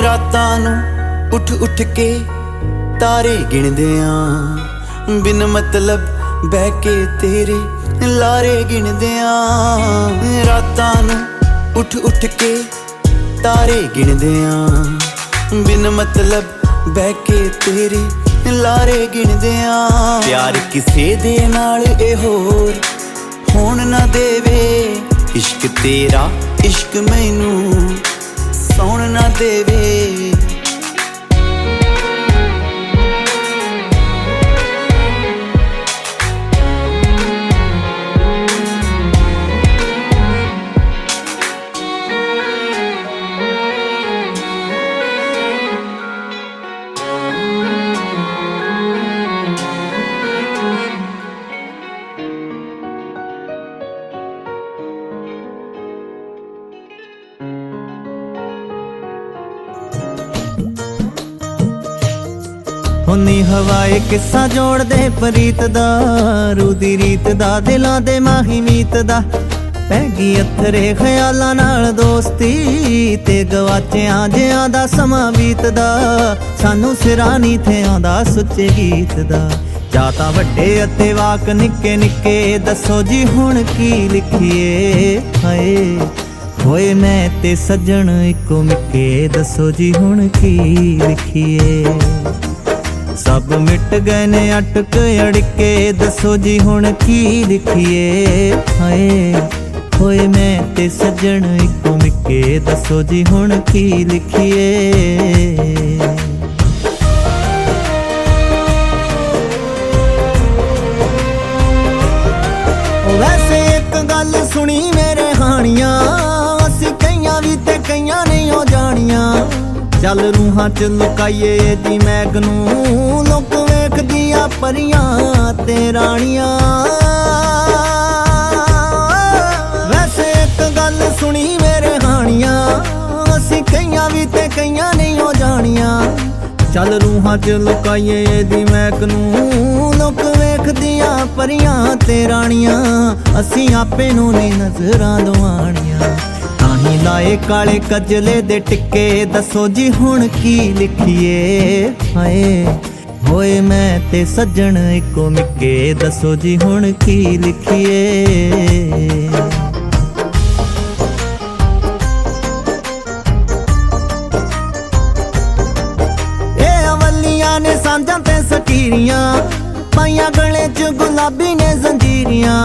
रातां नूं उठ उठ के तारे गिणदे आं, बिन मतलब बह के तेरे लारे गिणदे आं। रातां नूं उठ उठ के तारे गिणदे आं, बिन मतलब बह के तेरे लारे गिणदे आं। प्यार किसे दे नाल ए होर होण ना देवे, इश्क तेरा इश्क मैनू सौण ना देवे। हुन्नी हवाए किस्सा जोड़ दे प्रीत दा, रूदी रीत दा दिलां दे माही मीत दा। पैगी अथरे ख्यालां नाल दोस्ती ते गवाचियां जियां दा समां बीतदा। सानू सिरा नहीं थे आंदा सुच्चे गीत दा, जा तां वड्डे अते वाक निक्के निक्के। दसो जी हुण की लिखिए, हाय होए मैं ते सज्जण इको मिक्के। दसो जी हुण की लिखिए, सब मिट गए ने अटक अड़के। दसो जी हुण की लिखिए, हाय होए मैं ते सज्जण इको मिक्के। दसो जी हुण की लिखिए। वैसे एक गल सुनी मेरे हानियां, असी कईयां भी ते कईयां नहीं हो जानियां। चल रूहां च लुकाइए दी मैग नूं, लोक वेखदियां परियां ते राणियां। वैसे एक गल सुनी मेरे हानियां, असी कईयां भी ते कईयां नहीं हो जानियां। चल रूहां च लुकाइए दी मैग नूं, लोक वेखदियां परियां ते राणियां। असी आपे नूं नहीं नजरां दवाणियां, ताहीं लाए काले कजले दे टिक्के। दसो जी हुण की लिखिए, हाय होए मैं ते सज्जण इको मिक्के। दसो जी हुण की लिखिए। ए अवलियां ने सांझां ते सकीरियां, पाइयां गले च गुलाबी ने जंजीरियां।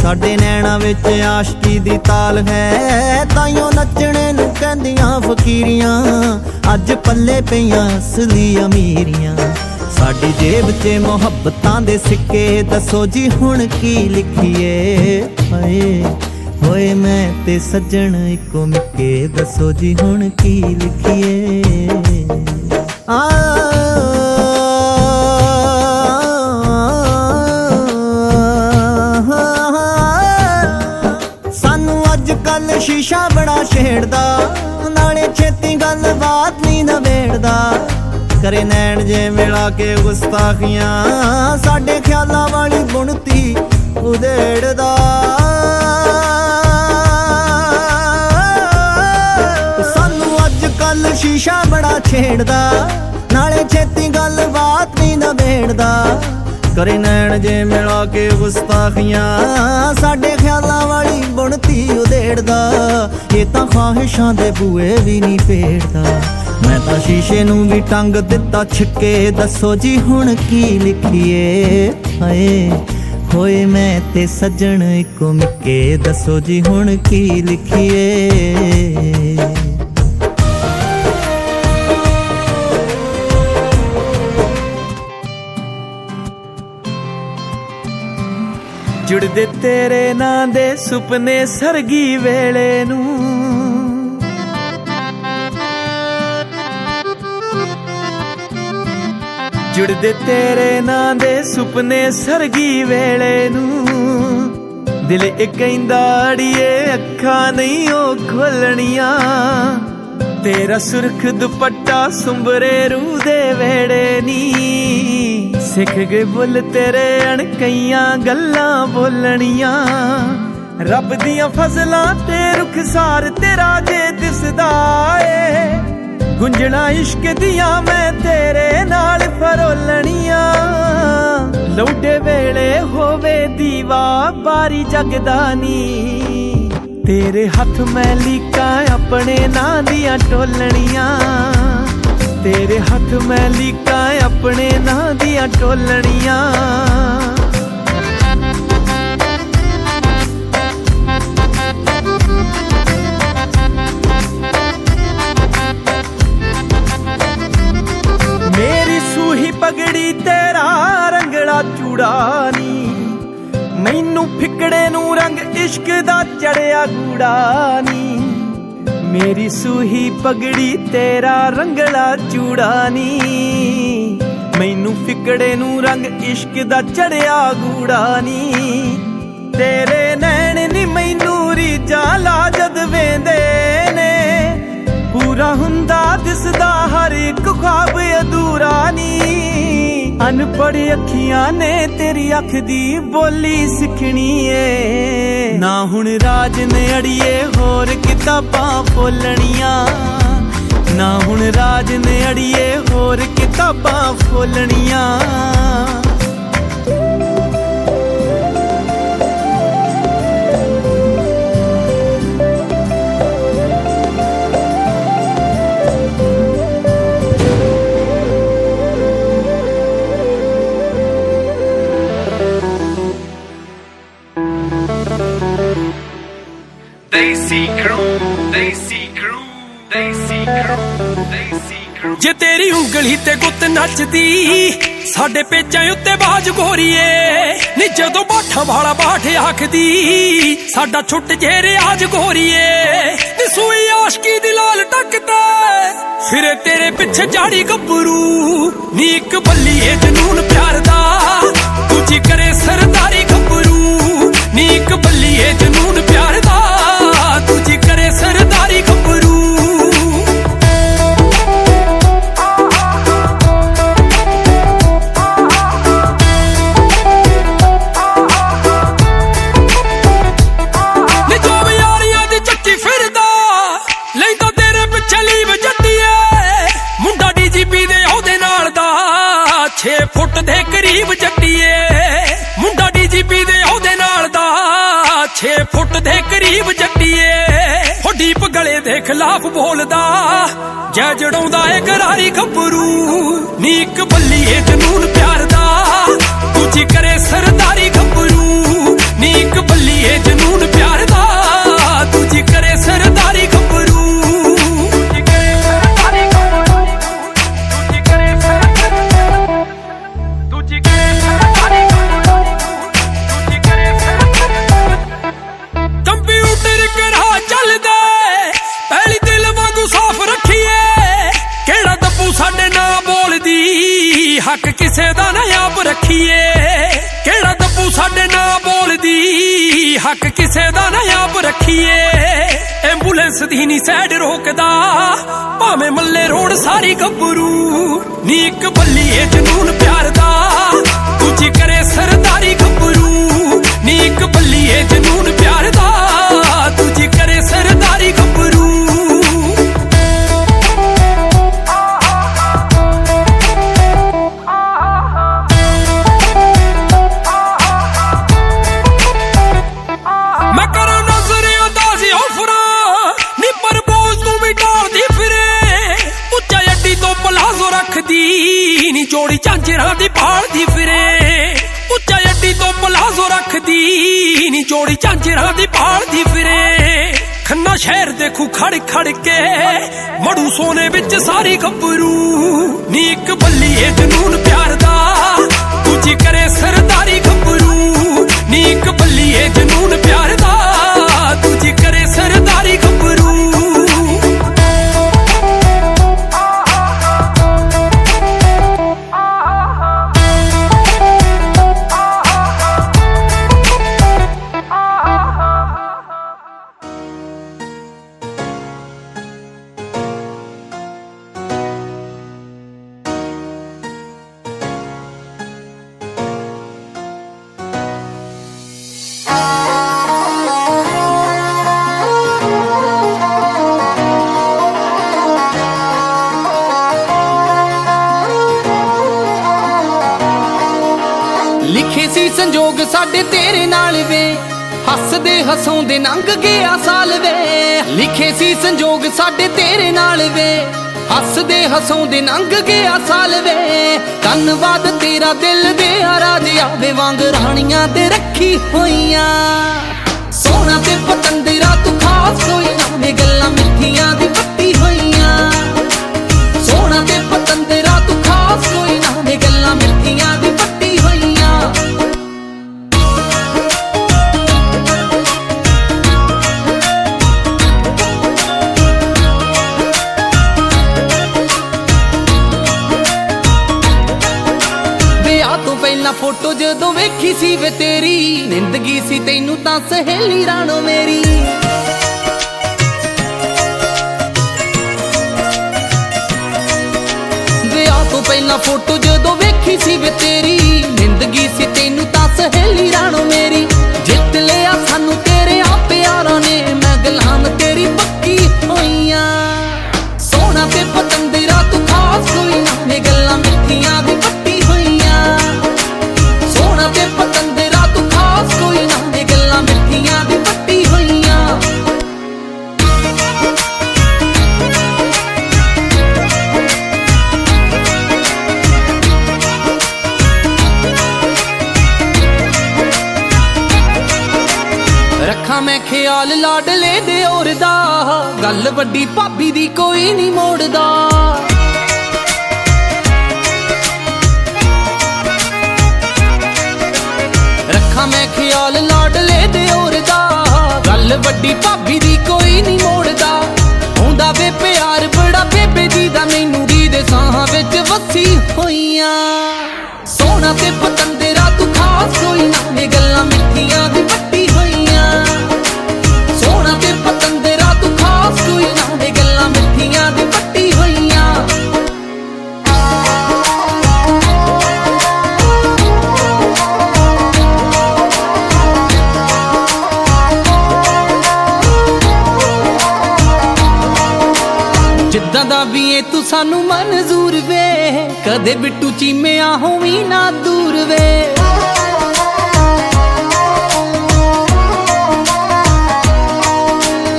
ਸਾਡੇ ਨੈਣਾ ਵਿੱਚ ਆਸ਼ਕੀ ਦੀ ਤਾਲ ਹੈ, ਤਾਈਓ ਨੱਚਣੇ ਨੂੰ ਕਹਿੰਦੀਆਂ ਫਕੀਰੀਆਂ, ਅੱਜ ਪੱਲੇ ਪਈਆਂ ਅਸਲੀ ਅਮੀਰੀਆਂ। ਸਾਡੀ ਜੇਬ 'ਚ ਮੁਹੱਬਤਾਂ ਦੇ ਸਿੱਕੇ, ਦੱਸੋ ਜੀ ਹੁਣ ਕੀ ਲਿਖੀਏ। ਹਾਏ ਹੋਏ ਮੈਂ ਤੇ ਸੱਜਣ ਇੱਕੋ ਮਿੱਕੇ, ਦੱਸੋ ਜੀ ਹੁਣ ਕੀ ਲਿਖੀਏ। ਸਾਨੂੰ ਅੱਜ ਕੱਲ ਸ਼ੀਸ਼ਾ ਬੜਾ ਛੇੜਦਾ, ਨਾਲੇ ਛੇਤੀ ਗੱਲ ਬਾਤ ਨਹੀਂ ਨਵੇੜਦਾ, ਕਰੇ ਨੈਣ ਜੇ ਮਿਲਾ ਕੇ ਗੁਸਤਾਖੀਆਂ, ਸਾਡੇ ਖਿਆਲਾਂ ਵਾਲੀ ਬੁਣਤੀ ਉਧੇੜਦਾ। ਸਾਨੂੰ ਅੱਜ ਕੱਲ ਸ਼ੀਸ਼ਾ ਬੜਾ ਛੇੜਦਾ, ਨਾਲੇ ਛੇਤੀ ਗੱਲ ਬਾਤ ਨਹੀਂ ਨਵੇੜਦਾ, ਕਰੇ ਨੈਣ ਜੇ ਮਿਲਾ ਕੇ ਗੁਸਤਾਖੀਆਂ, ਸਾਡੇ ਖਿਆਲਾਂ ਵਾਲੀ ਬੁਣਤੀ ਉਧੇੜਦਾ। ਇਹ ਤਾਂ ਖਾਹਿਸ਼ਾਂ ਦੇ ਬੂਏ ਵੀ ਨਹੀਂ ਪੇੜਦਾ, ਮੈਂ ਤਾਂ ਸ਼ੀਸ਼ੇ ਨੂੰ ਵੀ ਟੰਗ ਦਿੱਤਾ ਛਿੱਕੇ, ਦੱਸੋ ਜੀ ਹੁਣ ਕੀ ਲਿਖੀਏ। ਹਾਏ ਹੋਏ ਮੈਂ ਤੇ ਸੱਜਣ ਇੱਕੋ ਮਿੱਕੇ, ਦੱਸੋ ਜੀ ਹੁਣ ਕੀ ਲਿਖੀਏ। ਜੁੜਦੇ ਤੇਰੇ ਨਾਂ ਦੇ ਸੁਪਨੇ ਸਰਗੀ ਵੇਲੇ ਨੂੰ, ਜੁੜਦੇ ਤੇਰੇ ਨਾਂ ਦੇ ਸੁਪਨੇ ਸਰਗੀ ਵੇਲੇ ਨੂੰ, ਦਿਲ ਇਹ ਕਹਿੰਦਾ ਅੜੀਏ ਅੱਖਾਂ ਨਹੀਂ ਉਹ ਖੋਲਣੀਆਂ, ਤੇਰਾ ਸੁਰਖ ਦੁਪੱਟਾ ਸੁੰਬਰੇ ਰੂਹ ਦੇ ਵੇੜੇ ਨੀ, ਸਿੱਖ ਗਏ ਬੁੱਲ ਤੇਰੇ ਅਣਕਈਆਂ ਗੱਲਾਂ ਬੋਲਣੀਆਂ, ਰੱਬ ਦੀਆਂ ਫਜ਼ਲਾਂ ਤੇ ਰੁਖਸਾਰ ਤੇਰਾ ਜੇ ਦਿਸਦਾ ਏ, ਗੁੰਝਣਾ ਇਸ਼ਕ ਦੀਆਂ ਮੈਂ ਤੇਰੇ ਨਾਲ ਫਰੋਲਣੀਆਂ, ਲੌਡੇ ਵੇਲੇ ਹੋਵੇ ਦੀਵਾ ਬਾਰੀ ਜਗਦਾ ਨੀ, ਤੇਰੇ ਹੱਥ ਮੈਂ ਲੀਕਾਂ ਆਪਣੇ ਨਾਂ ਦੀਆਂ ਟੋਲਣੀਆਂ, ਤੇਰੇ ਹੱਥ ਮੈਂ ਲੀਕਾਂ ਆਪਣੇ ਨਾਂ ਦੀਆਂ ਟੋਲਣੀਆਂ। ਮੇਰੀ ਸੂਹੀ ਪਗੜੀ ਤੇਰਾ ਰੰਗਲਾ ਚੂੜਾ ਨੀ, ਮੈਨੂੰ ਫਿਕੜੇ ਨੂੰ ਰੰਗ ਇਸ਼ਕ ਦਾ ਚੜਿਆ ਗੂੜਾ ਨੀ, ਮੇਰੀ ਸੂਹੀ ਪਗੜੀ ਤੇਰਾ ਰੰਗਲਾ ਚੂੜਾ ਨੀ, ਮੈਨੂੰ ਫਿਕੜੇ ਨੂੰ ਰੰਗ ਇਸ਼ਕ ਦਾ ਚੜਿਆ ਗੂੜਾ ਨੀ, ਤੇਰੇ ਨੈਣ ਨੀ ਮੈਨੂੰ ਰੀਝਾਂ ਲਾ ਜਦ ਵੇਂਦੇ ਨੇ, ਪੂਰਾ ਹੁੰਦਾ ਦਿਸਦਾ ਹਰ ਇੱਕ ਖ਼ਵਾਬ ਅਧੂਰਾ ਨੀ, ਅਨਪੜ੍ਹ ਅੱਖੀਆਂ ਨੇ ਤੇਰੀ ਅੱਖ ਦੀ ਬੋਲੀ ਸਿੱਖਣੀ ਏ, ਨਾ ਹੁਣ ਰਾਜ ਨੇ ਅੜੀਏ ਹੋਰ ਕਿਤਾਬਾਂ ਫੋਲਣੀਆਂ, ਨਾ ਹੁਣ ਰਾਜ ਨੇ ਅੜੀਏ ਹੋਰ ਕਿਤਾਬਾਂ ਫੋਲਣੀਆਂ। ਜੇ ਤੇਰੀ ਉਂਗਲੀ ਤੇ ਗੁੱਤ ਨੱਚਦੀ ਸਾਡੇ ਪੇਚਾਂ ਉੱਤੇ ਬਾਜ ਗੋਰੀਏ, ਨੀ ਜਦੋਂ ਬਾਠਾਂ ਵਾਲਾ ਬਾਠ ਆਖਦੀ ਸਾਡਾ ਛੁੱਟ ਜੇ ਰਿਆਜ ਗੋਰੀਏ, ਨੀ ਸੂਈ ਆਸ਼ਕੀ ਦੀ ਲਾਲ ਟੱਕਦਾ ਫਿਰੇ ਤੇਰੇ ਪਿੱਛੇ ਝਾੜੀ ਗੱਭਰੂ, ਨੀ ਇੱਕ ਬੱਲੀਏ ਜਨੂਨ ਪਿਆਰ ਦਾ ਦੂਜੀ ਕਰੇ ਸਰਦਾਰੀ ਗੱਭਰੂ, ਨੀ ਇੱਕ ਬੱਲੀਏ ਜਨੂਨ ਪਿਆਰ ਦਾ ਦੂਜੀ ਕਰੇ ਸਰਦਾਰੀ ਗੱਭਰੂ। ਮੁੰਡਾ ਡੀਜੀਪੀ ਦੇ ਉਹਦੇ ਨਾਲ ਦਾ 6 ਫੁੱਟ ਦੇ ਕਰੀਬ ਜੱਟੀਏ, ਮੁੰਡਾ ਡੀਜੀਪੀ ਦੇ ਉਹਦੇ ਨਾਲ ਦਾ 6 ਫੁੱਟ ਦੇ ਕਰੀਬ ਜੱਟੀਏ, ਹੋ ਡੀਪ ਗਲੇ ਦੇ ਖਿਲਾਫ ਬੋਲਦਾ ਜੈ ਜੜਾਉਂਦਾ ਏ ਕਰਾਰੀ ਗੱਭਰੂ, ਨੀ ਇੱਕ ਬੱਲੀਏ ਜਨੂਨ ਪਿਆਰ ਦਾ ਦੂਜੀ ਕਰੇ ਸਰਦਾਰੀ ਗੱਭਰੂ, ਨੀ ਇੱਕ ਬੱਲੀਏ ਕਿਸੇ ਦਾ ਨਾ ਆਪ ਰੱਖੀਏ ਕਿਹੜਾ ਦੱਬੂ ਸਾਡੇ ਨਾਲ ਬੋਲਦੀ ਹੱਕ ਕਿਸੇ ਦਾ ਨਾ ਆਪ ਰੱਖੀਏ ਐਂਬੂਲੈਂਸ ਦੀ ਨੀ ਸਾਈਡ ਰੋਕਦਾ ਭਾਵੇਂ ਮੱਲੇ ਰੋਡ ਸਾਰੀ ਗੱਭਰੂ ਨੀ ਇੱਕ ਬੱਲੀਏ ਜਨੂਨ ਪਿਆਰ ਦਾ ਦੂਜੀ ਕਰੇ ਸਰਦਾਰੀ ਗੱਭਰੂ ਨੀ ਇੱਕ ਬੱਲੀਏ ਜਨੂਨ ਪਿਆਰ ਦਾ ਦੂਜੀ ਕਰੇ ਸਰਦਾਰੀ ਗੱਭਰੂ ਨੀ ਜੋੜੀ ਝਾਂਜਰਾਂ ਦੀ ਭਾਲਦੀ ਫਿਰੇ ਉੱਚਾ ਅੱਡੀ ਤੋਂ ਪਲਾਜ਼ੋ ਰੱਖਦੀ ਨੀ ਜੋੜੀ ਝਾਂਜਰਾਂ ਦੀ ਭਾਲਦੀ ਫਿਰੇ ਖੰਨਾ ਸ਼ਹਿਰ ਦੇਖੂ ਖੜ ਖੜ ਕੇ ਮੜੂ ਸੋਨੇ ਵਿੱਚ ਸਾਰੀ ਗੱਭਰੂ ਨੀ ਇੱਕ ਬੱਲੀਏ ਜਨੂਨ ਪਿਆਰ ਦਾ ਦੂਜੀ ਕਰੇ ਸਰਦਾਰੀ ਗੱਭਰੂ ਨੀ ਇੱਕ ਬੱਲੀਏ ਜਨੂਨ ਪਿਆਰ ਦਾ ਦੂਜੀ ਕਰੇ ਸਰਦਾਰੀ ਗੱਭਰੂ ਲਿਖੇ ਸੀ ਸੰਜੋਗ ਸਾਡੇ ਤੇਰੇ ਨਾਲ ਵੇ ਹੱਸਦੇ ਹਸਾਉਂਦੇ ਲੰਘ ਗਿਆ ਸਾਲ ਵੇ ਲਿਖੇ ਸੀ ਸੰਜੋਗ ਸਾਡੇ ਤੇਰੇ ਨਾਲ ਵੇ ਹੱਸਦੇ ਹਸਾਉਂਦੇ ਲੰਘ ਗਿਆ ਸਾਲ ਵੇ ਧੰਨਵਾਦ ਤੇਰਾ ਦਿਲ ਦੇ ਰਾਜਿਆ ਵੇ ਵਾਂਗ ਰਾਣੀਆਂ ਤੇ ਰੱਖੀ ਹੋਈਆਂ ਸੋਹਣਾ ਤੇ ਪਤੰਦਰਾ ਤੂੰ ਖਾਸ ਕੋਈ ਨਾ ਵੇ ਗੱਲਾਂ ਮਿੱਠੀਆਂ ਦੀ ਪੱਟੀ ਹੋਈਆਂ ਸੋਹਣਾ ਤੇ ਪਤੰਦਰਾ ਤੂੰ ਖਾਸ ਕੋਈ ਨਾ ਵੇ ਗੱਲਾਂ ਮਿੱਠੀਆਂ ਦੀ ਪੱਟੀ ਹੋਈਆਂ ਪਹਿਲਾਂ ਫੋਟੋ ਜਦੋਂ ਵੇਖੀ ਸੀ ਵੇ ਤੇਰੀ ਜ਼ਿੰਦਗੀ ਸੀ ਤੈਨੂੰ ਤਾਂ ਸਹੇਲੀ ਰਾਣੋ ਮੇਰੀ ਵਿਆਹ ਤੋਂ ਪਹਿਲਾਂ ਫੋਟੋ ਜਦੋਂ ਵੇਖੀ ਸੀ ਵੇ ਤੇਰੀ ਜ਼ਿੰਦਗੀ ਸੀ ਤੈਨੂੰ ਤਾਂ ਸਹੇਲੀ ਰਾਣੋ ਮੇਰੀ ਜਿੱਤ ਲਿਆ ਸਾਨੂੰ ਤੇਰੇ ਆ ਪਿਆਰਾਂ ਨੇ ਮੈਂ ਗੁਲਾਮ ਤੇਰੀ ਪੱਕੀ ਹੋਈਆਂ ਸੋਹਣਾ ਤੇ ਪਤੰਦਰਾ ਤੂੰ ਖਾਸ ਕੋਈ ਨਾ ਵੇ ਗੱਲਾਂ ਮਿੱਠੀਆਂ ਦੀ ਪੱਟੀ ਹੋਈਆਂ ਸੋਹਣਾ ਤੇ ਪਤੰਦਰਾ ਤੂੰ ਖਾਸ ਕੋਈ ਨਾ ਵੇ ਗੱਲਾਂ ਮਿੱਠੀਆਂ ਦੀ ਪੱਟੀ ਹੋਈਆਂ ਰੱਖਾਂ ਮੈਂ ਖਿਆਲ ਲਾਡਲੇ ਦੇ ਔਰ ਦਾ ਗੱਲ ਵੱਡੀ ਭਾਬੀ ਦੀ ਕੋਈ ਨਹੀਂ ਮੋੜਦਾ ਰੱਖਾਂ ਮੈਂ ਖਿਆਲ ਲਾਡਲੇ ਦੇ ਔਰ ਦਾ ਗੱਲ ਵੱਡੀ ਭਾਬੀ ਦੀ ਕੋਈ ਨਹੀਂ ਮੋੜਦਾ ਹੁੰਦਾ ਵੇ ਪਿਆਰ ਬੜਾ ਬੇਬੇ ਜੀ ਦਾ ਮੈਨੂੰ ਦੀ ਦੇ ਸਾਹਾਂ ਵਿੱਚ ਵਸੀ ਹੋਈਆਂ ਸੋਹਣਾ ਤੇ ਪਤੰਦਰਾ ਤੂੰ ਖਾਸ ਕੋਈ ਨਾ ਵੇ ਗੱਲਾਂ ਮਿੱਠੀਆਂ ਦੀ ਪੱਟੀ ਹੋਈਆਂ ਸੋਹਣਾ ਤੇ ਪਤੰਦਰਾ ਤੂੰ ਖਾਸ ਕੋਈ ਨਾ ਵੇ ਗੱਲਾਂ ਮਿੱਠੀਆਂ ਦੀ ਪੱਟੀ ਹੋਈਆਂ ਜਿੱਦਾਂ ਦਾ ਵੀ ਏ ਤੂੰ ਸਾਨੂੰ ਮਨਜ਼ੂਰ ਵੇ ਕਦੇ ਬਿੱਟੂ ਚੀਮਿਆ ਹੋਵੀਂ ਨਾ ਦੂਰ ਵੇ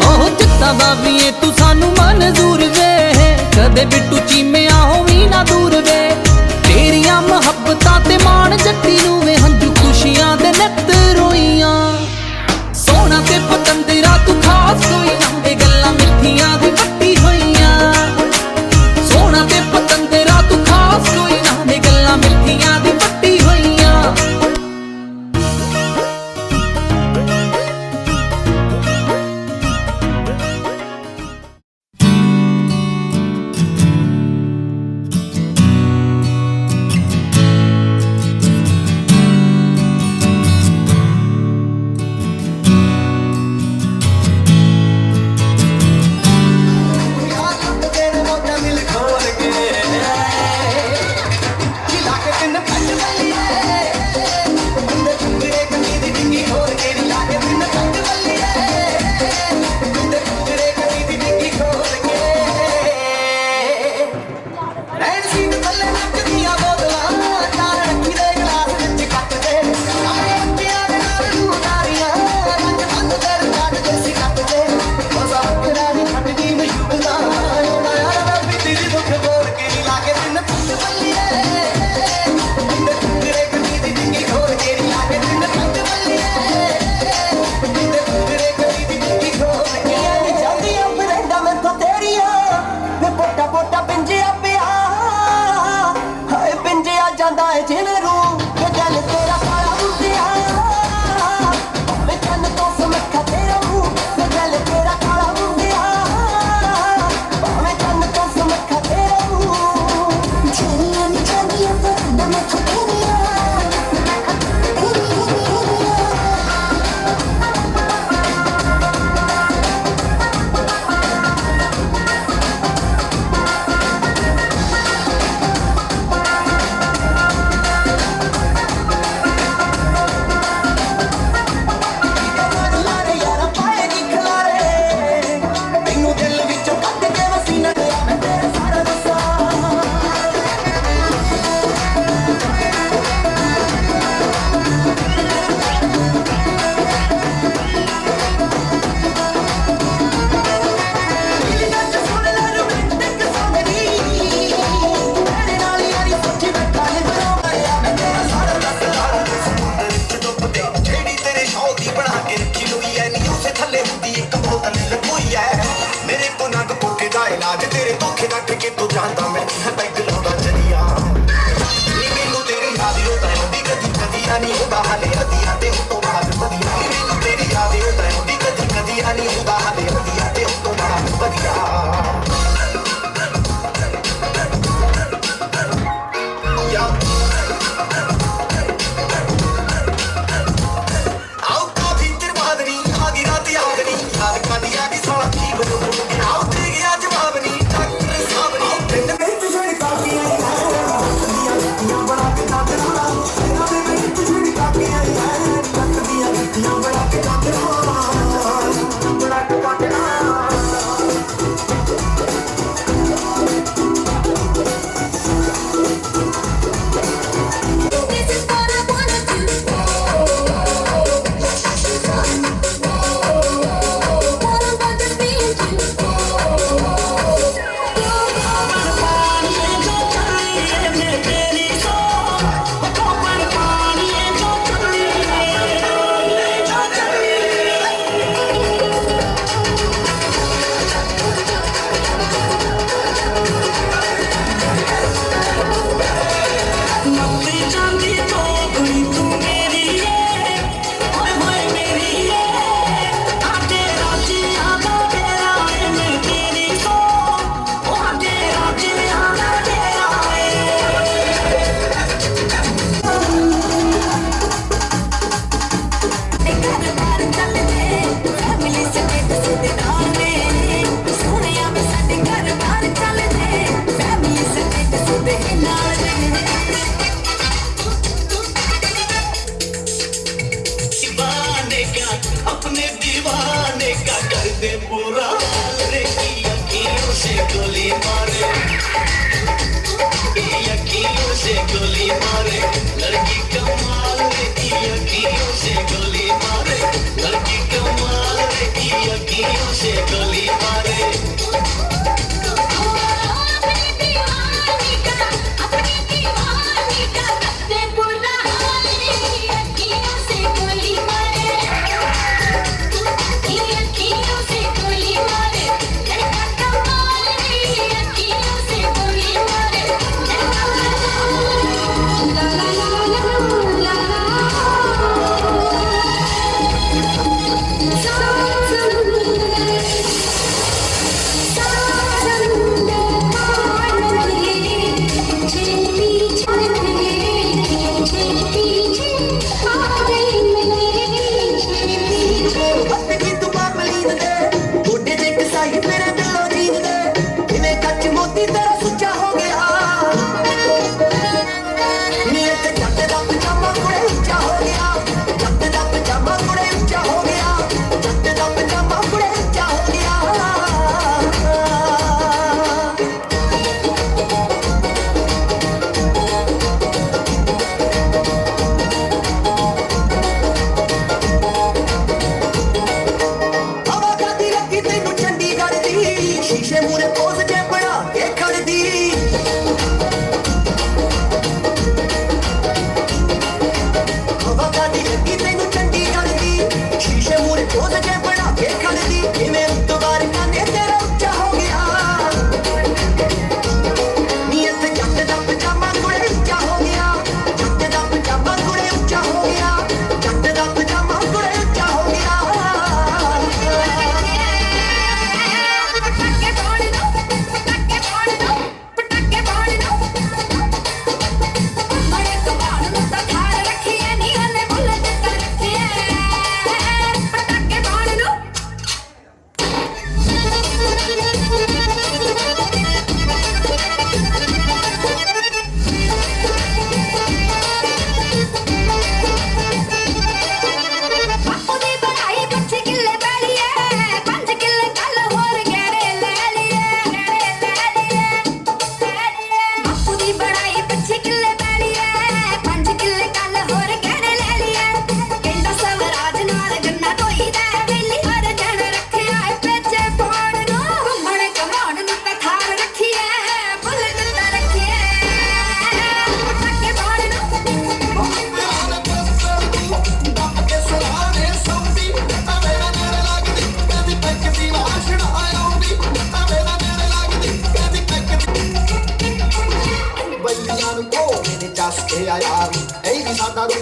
ਉਹ ਜਿੱਦਾਂ ਦਾ ਵੀ ਏ ਤੂੰ ਸਾਨੂੰ ਮਨਜ਼ੂਰ ਵੇ ਕਦੇ ਬਿੱਟੂ ਚੀਮਿਆ ਹੋਵੀਂ ਨਾ ਦੂਰ ਵੇ ਤੇਰੀਆਂ ਮੁਹੱਬਤਾਂ ਤੇ ਮਾਣ ਜੱਟੀ ਨੂੰ ਵੇ ਹੰਝੂ ਖੁਸ਼ੀਆਂ ਦੇ ਨਿੱਤ ਰੋਈਆਂ ਸੋਹਣਾ ਤੇ ਪਤੰਦਰਾ ਤੂੰ ਖਾਸ ਕੋਈ ਨਾ ਵੇ ਗੱਲਾਂ ਮਿੱਠੀਆਂ ਦੀ ਪੱਟੀ ਹੋਈਆਂ ਸੋਹਣਾ ਤੇ ਪਤੰਦਰਾ ਤੂੰ ਖਾਸ ਕੋਈ ਨਾ ਵੇ ਗੱਲਾਂ ਮਿੱਠੀਆਂ ਦੀ ਪੱਟੀ ਹੋਈਆਂ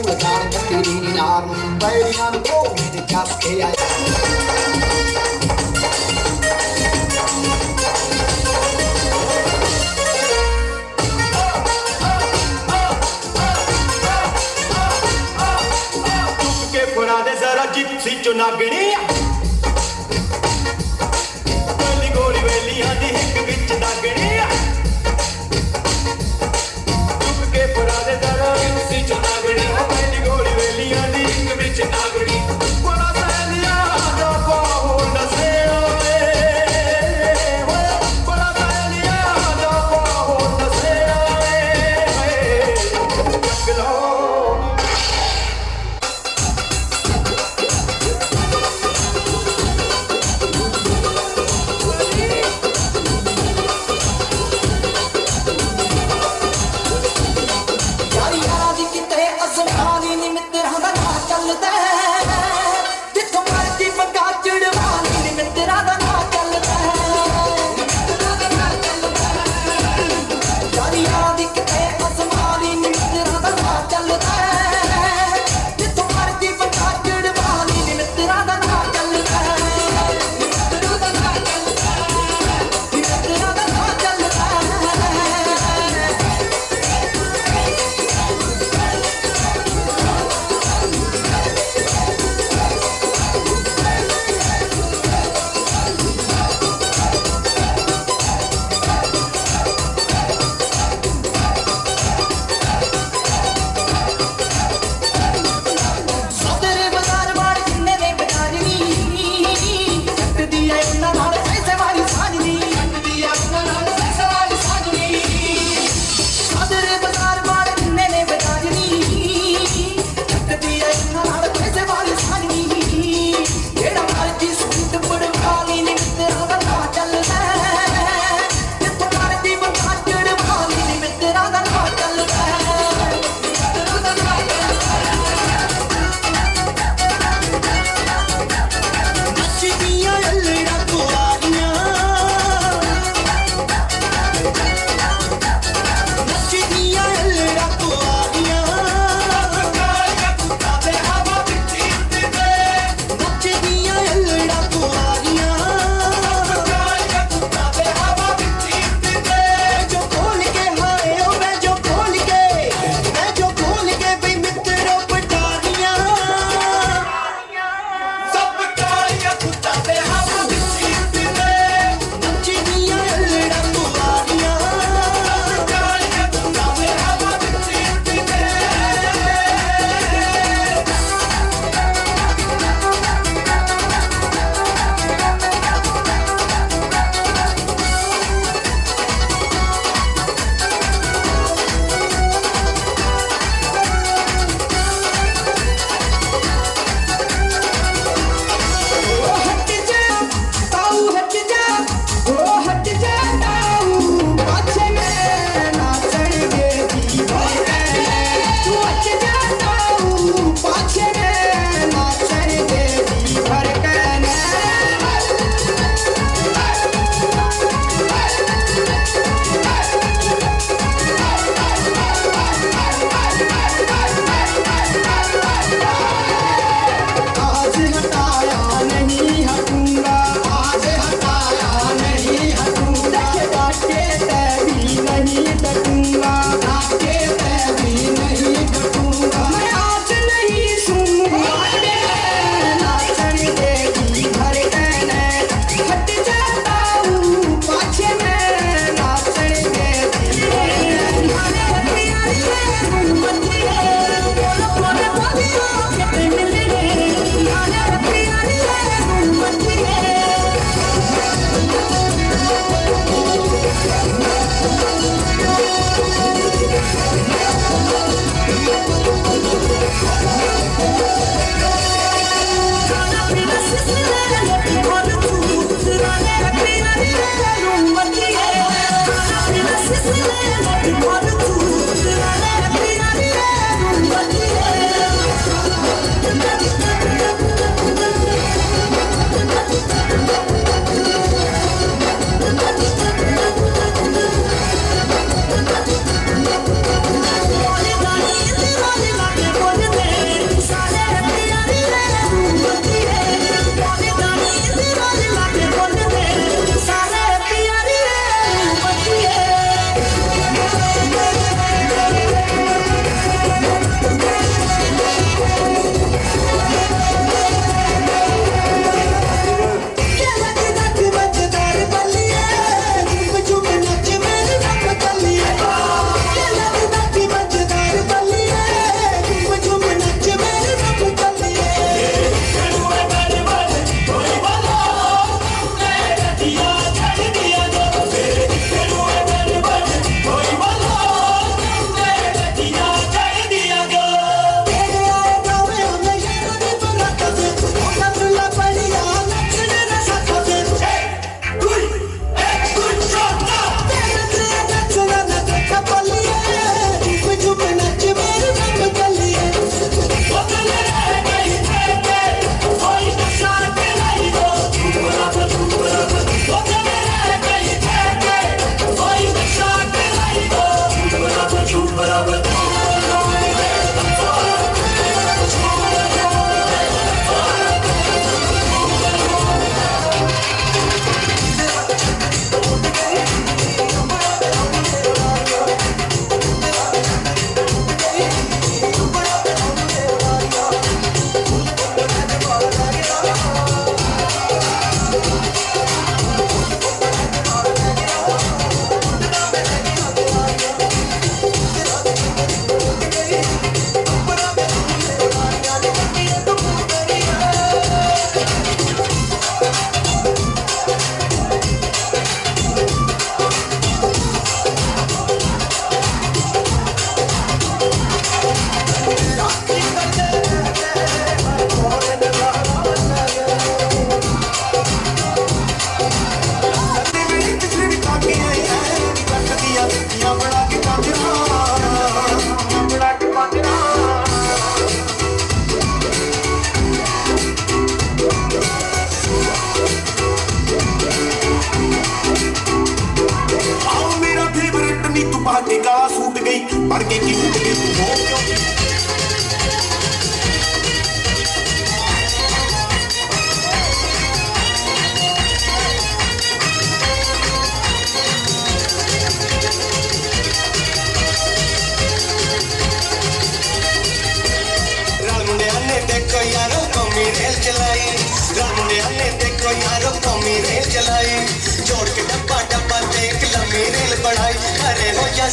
ਧੂੜ ਨਾਲ ਕੱਟੀ ਨੀ ਨਾਰ ਨੂੰ ਬੈਰੀਆਂ ਨੂੰ ਧੋ ਮੇਰੇ ਚੱਸ ਕੇ ਆਇਆ बड़ा दे जरा जिप्सी चुनागणी गोली गोली वेलियां दी हिक विच दागणी चुप के बड़ा दे जरा जिप्सी चुनागणी गोली गोली वेलियां दी हिक विच दागणी बड़ा सैलिया दा पाहो नसे ओए बड़ा सैलिया दा पाहो नसे ओए जगलो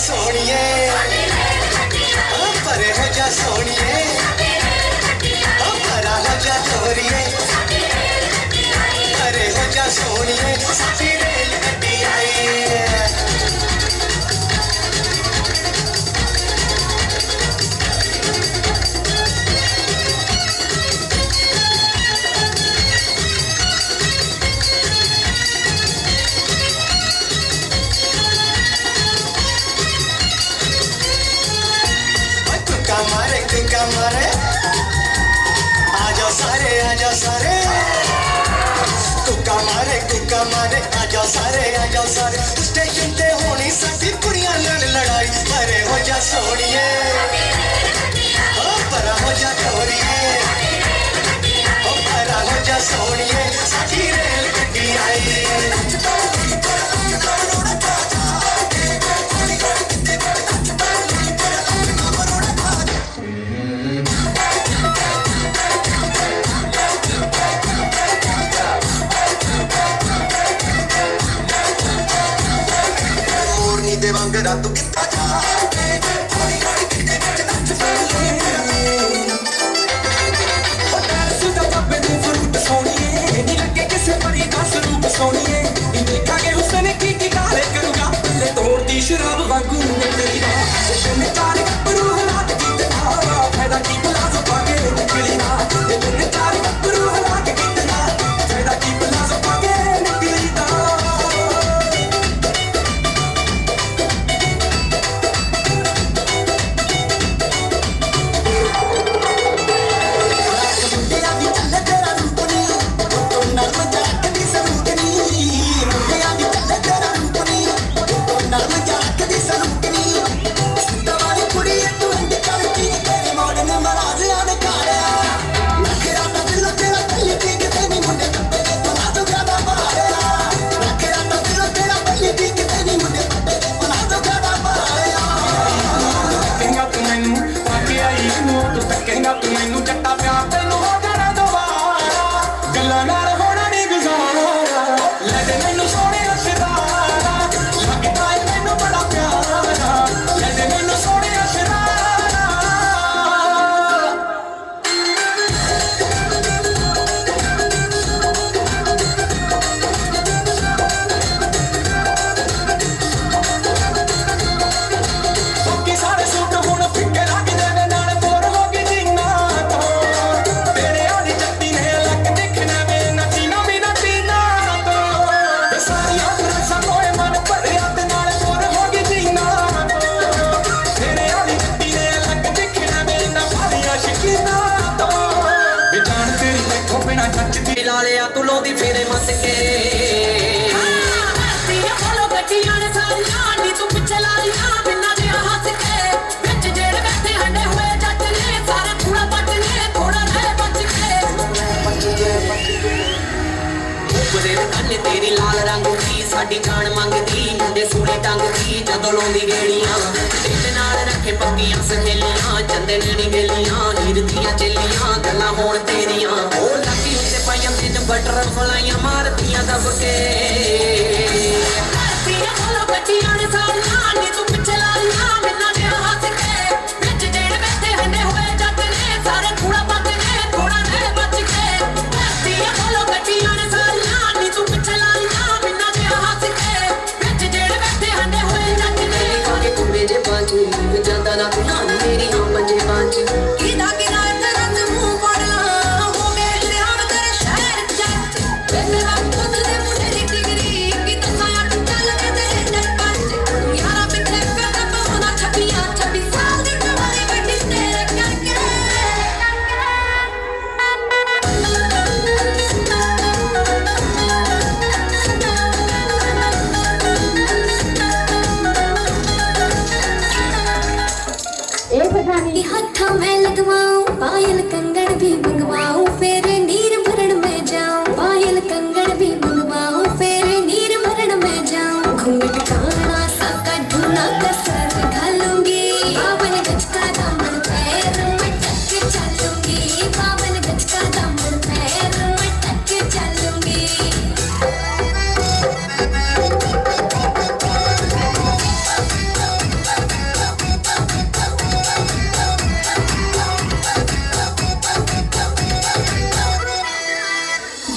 सोनिए परे हो जा सोनिए परा हो जा छोरिए परे हो जा सोनिए साडी रेल गड्डी आई तुका मारे आजा सारे तुका मारे आजा सारे स्टेशन ते होनी साडी कुड़ियां नाल लड़ाई परे हो जा सोनिए ओ परा हो जा छोरिए ओ परा हो जा सोनिए साडी रेल गड्डी आई देवांगरा तू कितना जा सुधा पप्पे तू फ्रूट सोनिए नी लगे किसे परी का स्वरूप सोनिए इन देखांगे हुस्न की काले करूंगा ले तोड़ती शराब वांगू निकली ना दिन चार गप्परू हालात की तना फायदा की प्लाजो पाके निकली ना दिन चार गप्परू हालात की तना फायदा की प्लाजो पाके निकली ना तेरी लाल रंग की साडी जान मंगदी मुंडे सूली टंग की जदों लोंदी गेड़ियां दिल नाल रखे पक्कियां सहेलियां चंदे नीड़ी गेलियां हीर दियां चेलियां गल्लां होण तेरियां ओ लकी उत्ते पाइयां बिन बटर फलाइयां मारदियां दब के तेरा बोलो बच्चियां ने सारियां नी तू पिछे लालियां मिन्ना दे हंस के विच जेड़ बैठे हंडे हुए जट ने सारे कूड़ा पत ने थोड़ा रह बच के तेरा बोलो बच्चियां ने सारियां नी तू पिछे लालियां मिन्ना दे हंस के विच जेड़ बैठे हंडे हुए जट ने काके कुंबे जे बांझ जांदा ना तू नाल मेरी हां पंजे बांझ कीदा कीदा तेरा ते मुंह पड़ला हो गए शहर तेरे शहर जट मेरा पुੱਤ ਦੇ ਮੁੰਡੇ ਦੀ ਡਿਗਰੀ ਕੀ ਦੱਸਾਂ ਚੱਲ ਕੇ ਤੇਰੇ ਜੱਟ ਪੰਜ ਯਾਰਾ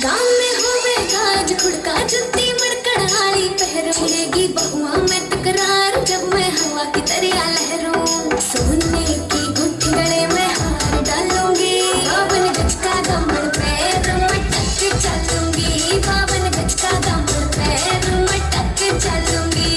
काम में होवेगा आज खुड़का जुत्ती मड़कड़ वाली पहरोगी बहुआ में तकरार जब मैं हवा की दरिया लहरों सोने की गुट्ठी गले में हार डालूंगी बावन गज का कमर पैर मटक चलूंगी बावन गज का कमर पैर मटक चलूंगी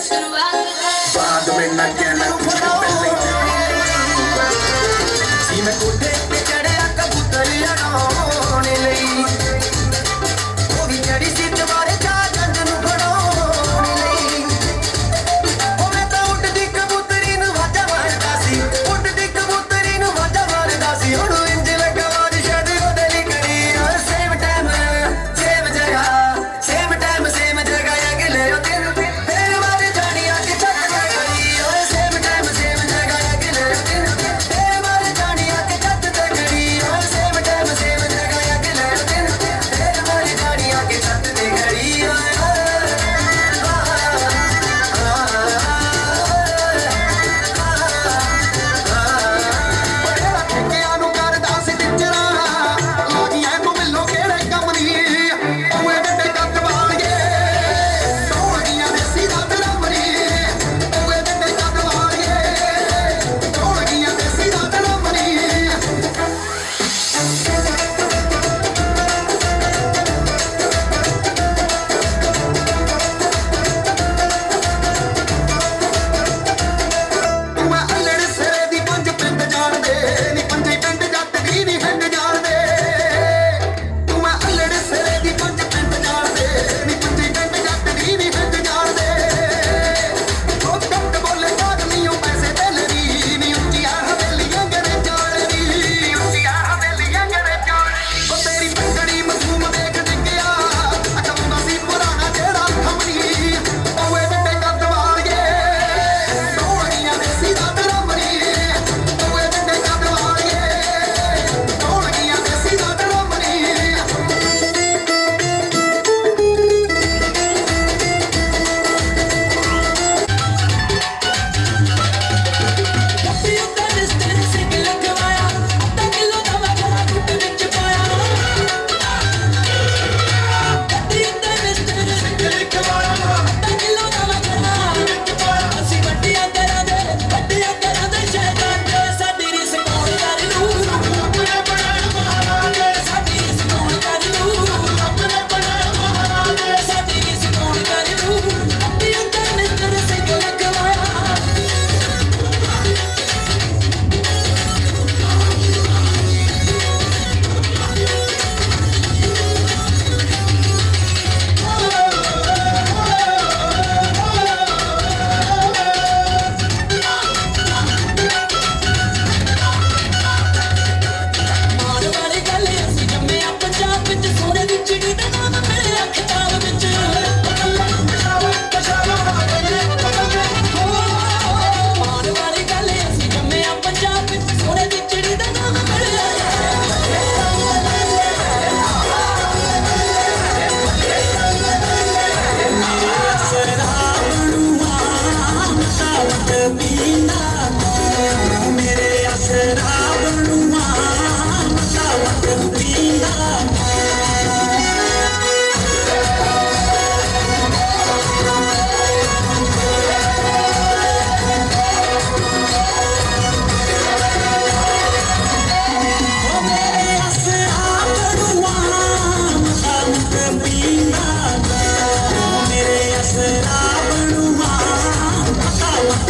शुरुआत है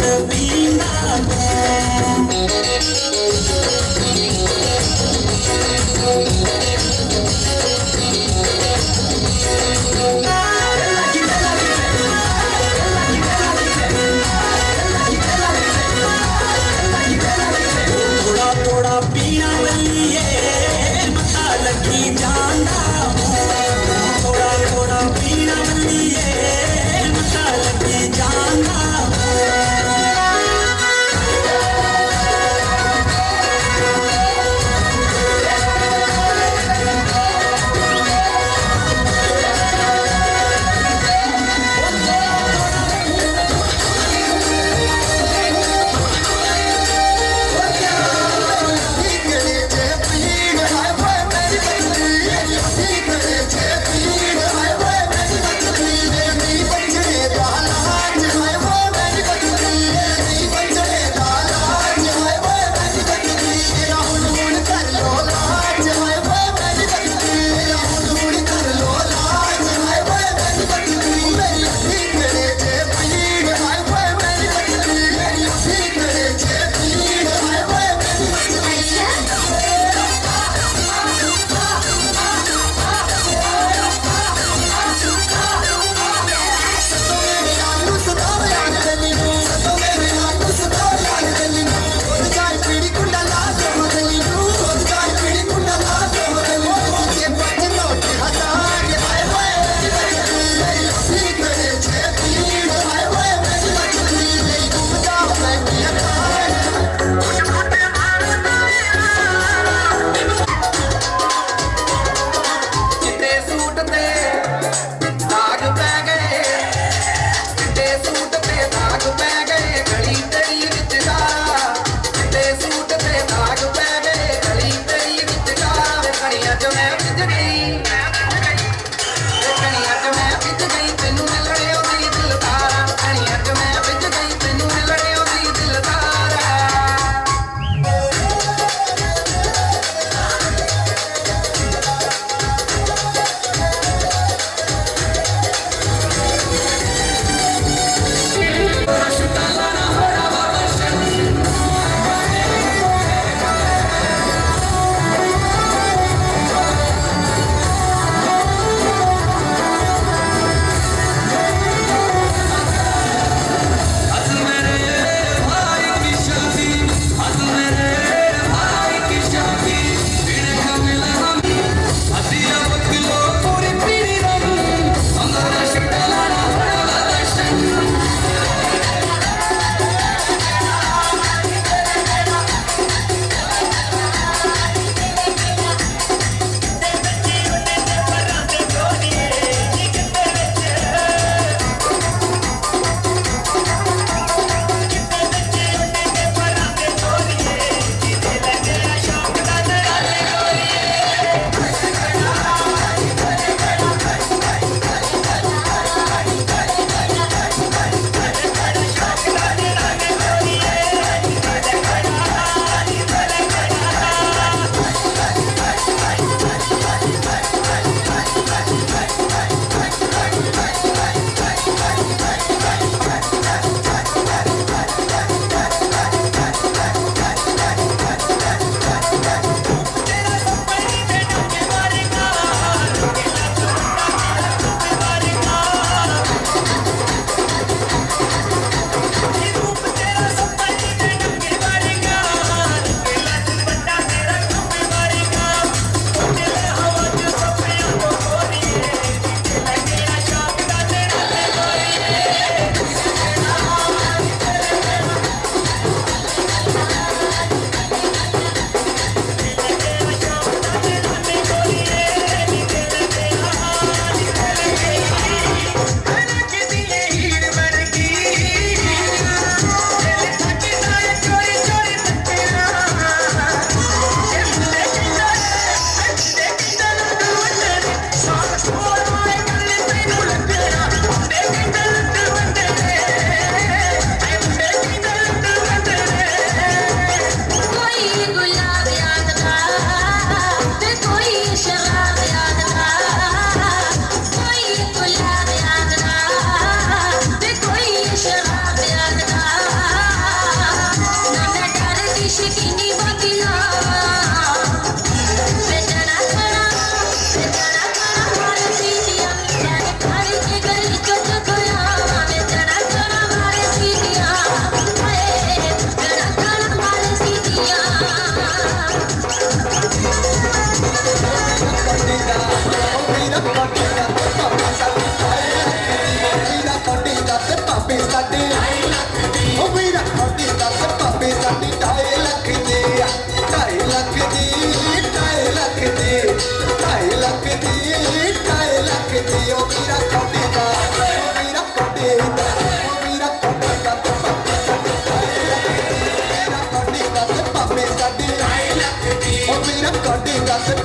घुट पींदा थोड़ा थोड़ा पीना बल्लिए मता लगी जाना थोड़ा थोड़ा पीना बल्लिए मता लगी जाना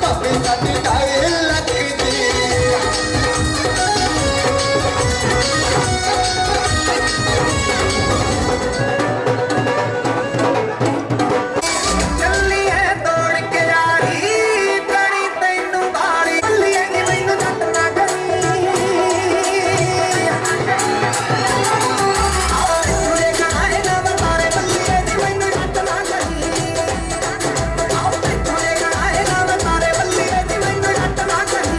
भावे साडी ढाई लख दी ਚੱਲੀ ਐ ਤੋੜ ਕੇ ਯਾਰੀ ਕਣੀ ਤੈਨੂੰ ਵਾਲੀ ਬੱਲੀ ਐ ਨੀ ਮੈਨੂੰ ਜੱਟ ਨਾ ਕਰੀ ਆਉਰੇ ਗਾਏ ਨਾ ਬਤਾਰੇ ਬੱਲੀ ਐ ਨੀ ਮੈਨੂੰ ਜੱਟ ਨਾ ਕਰੀ ਆਉਰੇ ਗਾਏ ਨਾ ਬਤਾਰੇ ਬੱਲੀ ਐ ਨੀ ਮੈਨੂੰ ਜੱਟ ਨਾ ਕਰੀ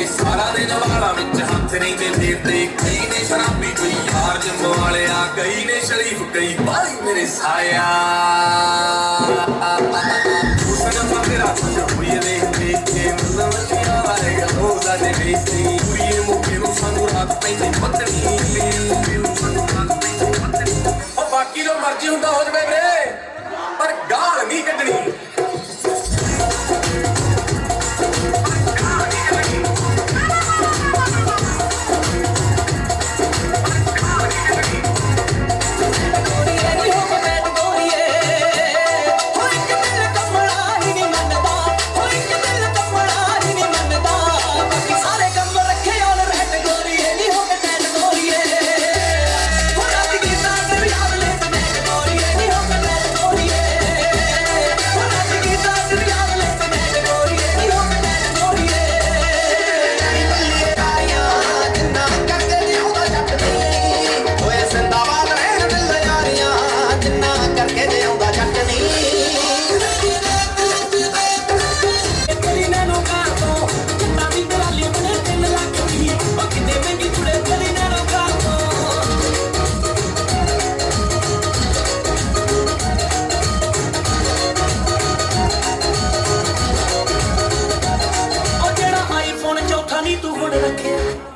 ਸਾਰਾ ਦਿਨ ਵਾਲਾ ਵਿੱਚ ਹੱਥ ਨਹੀਂ ਦੇ ਫੇਰਦੇ ਕਈ ਨੇ ਸ਼ਰਾਬੀ ਕੋਈ ਯਾਰ ਜਿੰਮ ਵਾਲਿਆ ਕਈ ਨੇ ਸ਼ਰੀਫ ਕਈ ਭਾਈ ਮੇਰੇ ਸਾਇਆ ਉਸਨੇ ਮੇਰਾ ਹੋਈ ਦੇਖ ਕੇ ਮਨ ਵਿੱਚ ਆਏਗਾ ਉਹ ਸਾਡੇ ਬੇਸੀ ਪੂਰੀ ਮੁੱਕੇ ਨੂੰ ਸਾਨੂੰ ਰਾਤ ਪੈਂਦੀ ਪਤਨੀ ਉਹ ਬਾਕੀ ਜੋ ਮਰਜ਼ੀ ਹੁੰਦਾ ਹੋ ਜਵੇ ਵੀਰੇ ਪਰ ਗਾਲ ਨਹੀਂ ਕੱਢਣੀ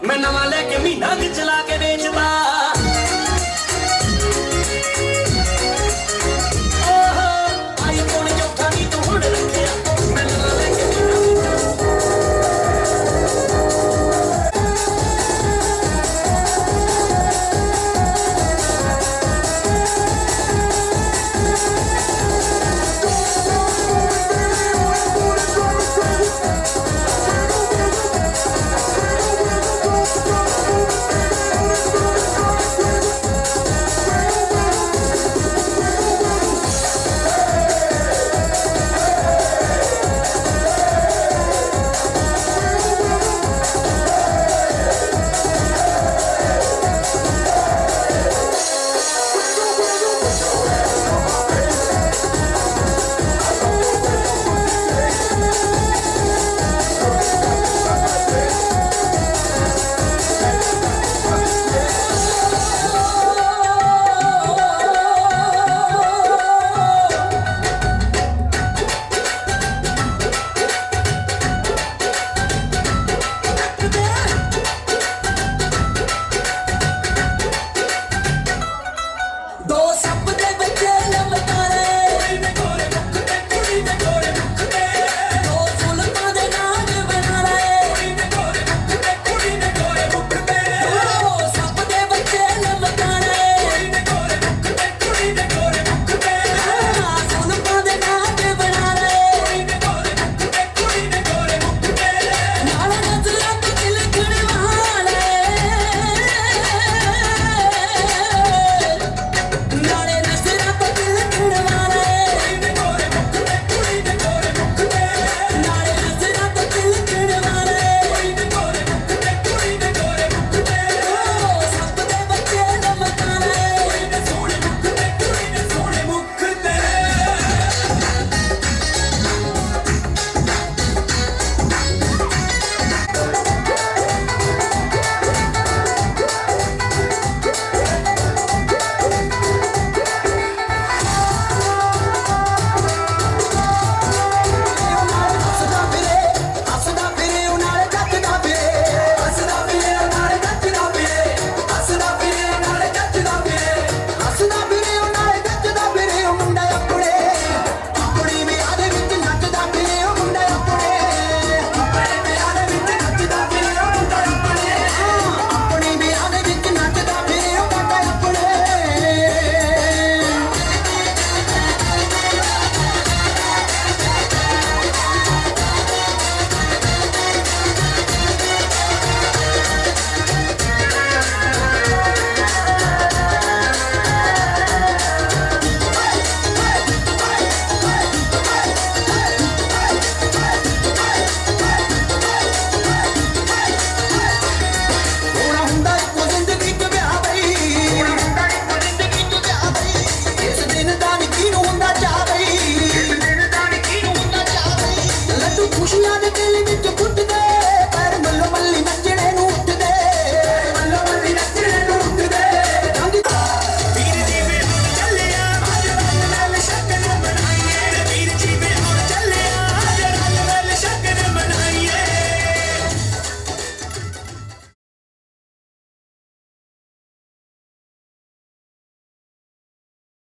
ਮੈਂ ਨਵਾਂ ਲੈ ਕੇ ਮਹੀਨਾ ਕਿ ਚਲਾ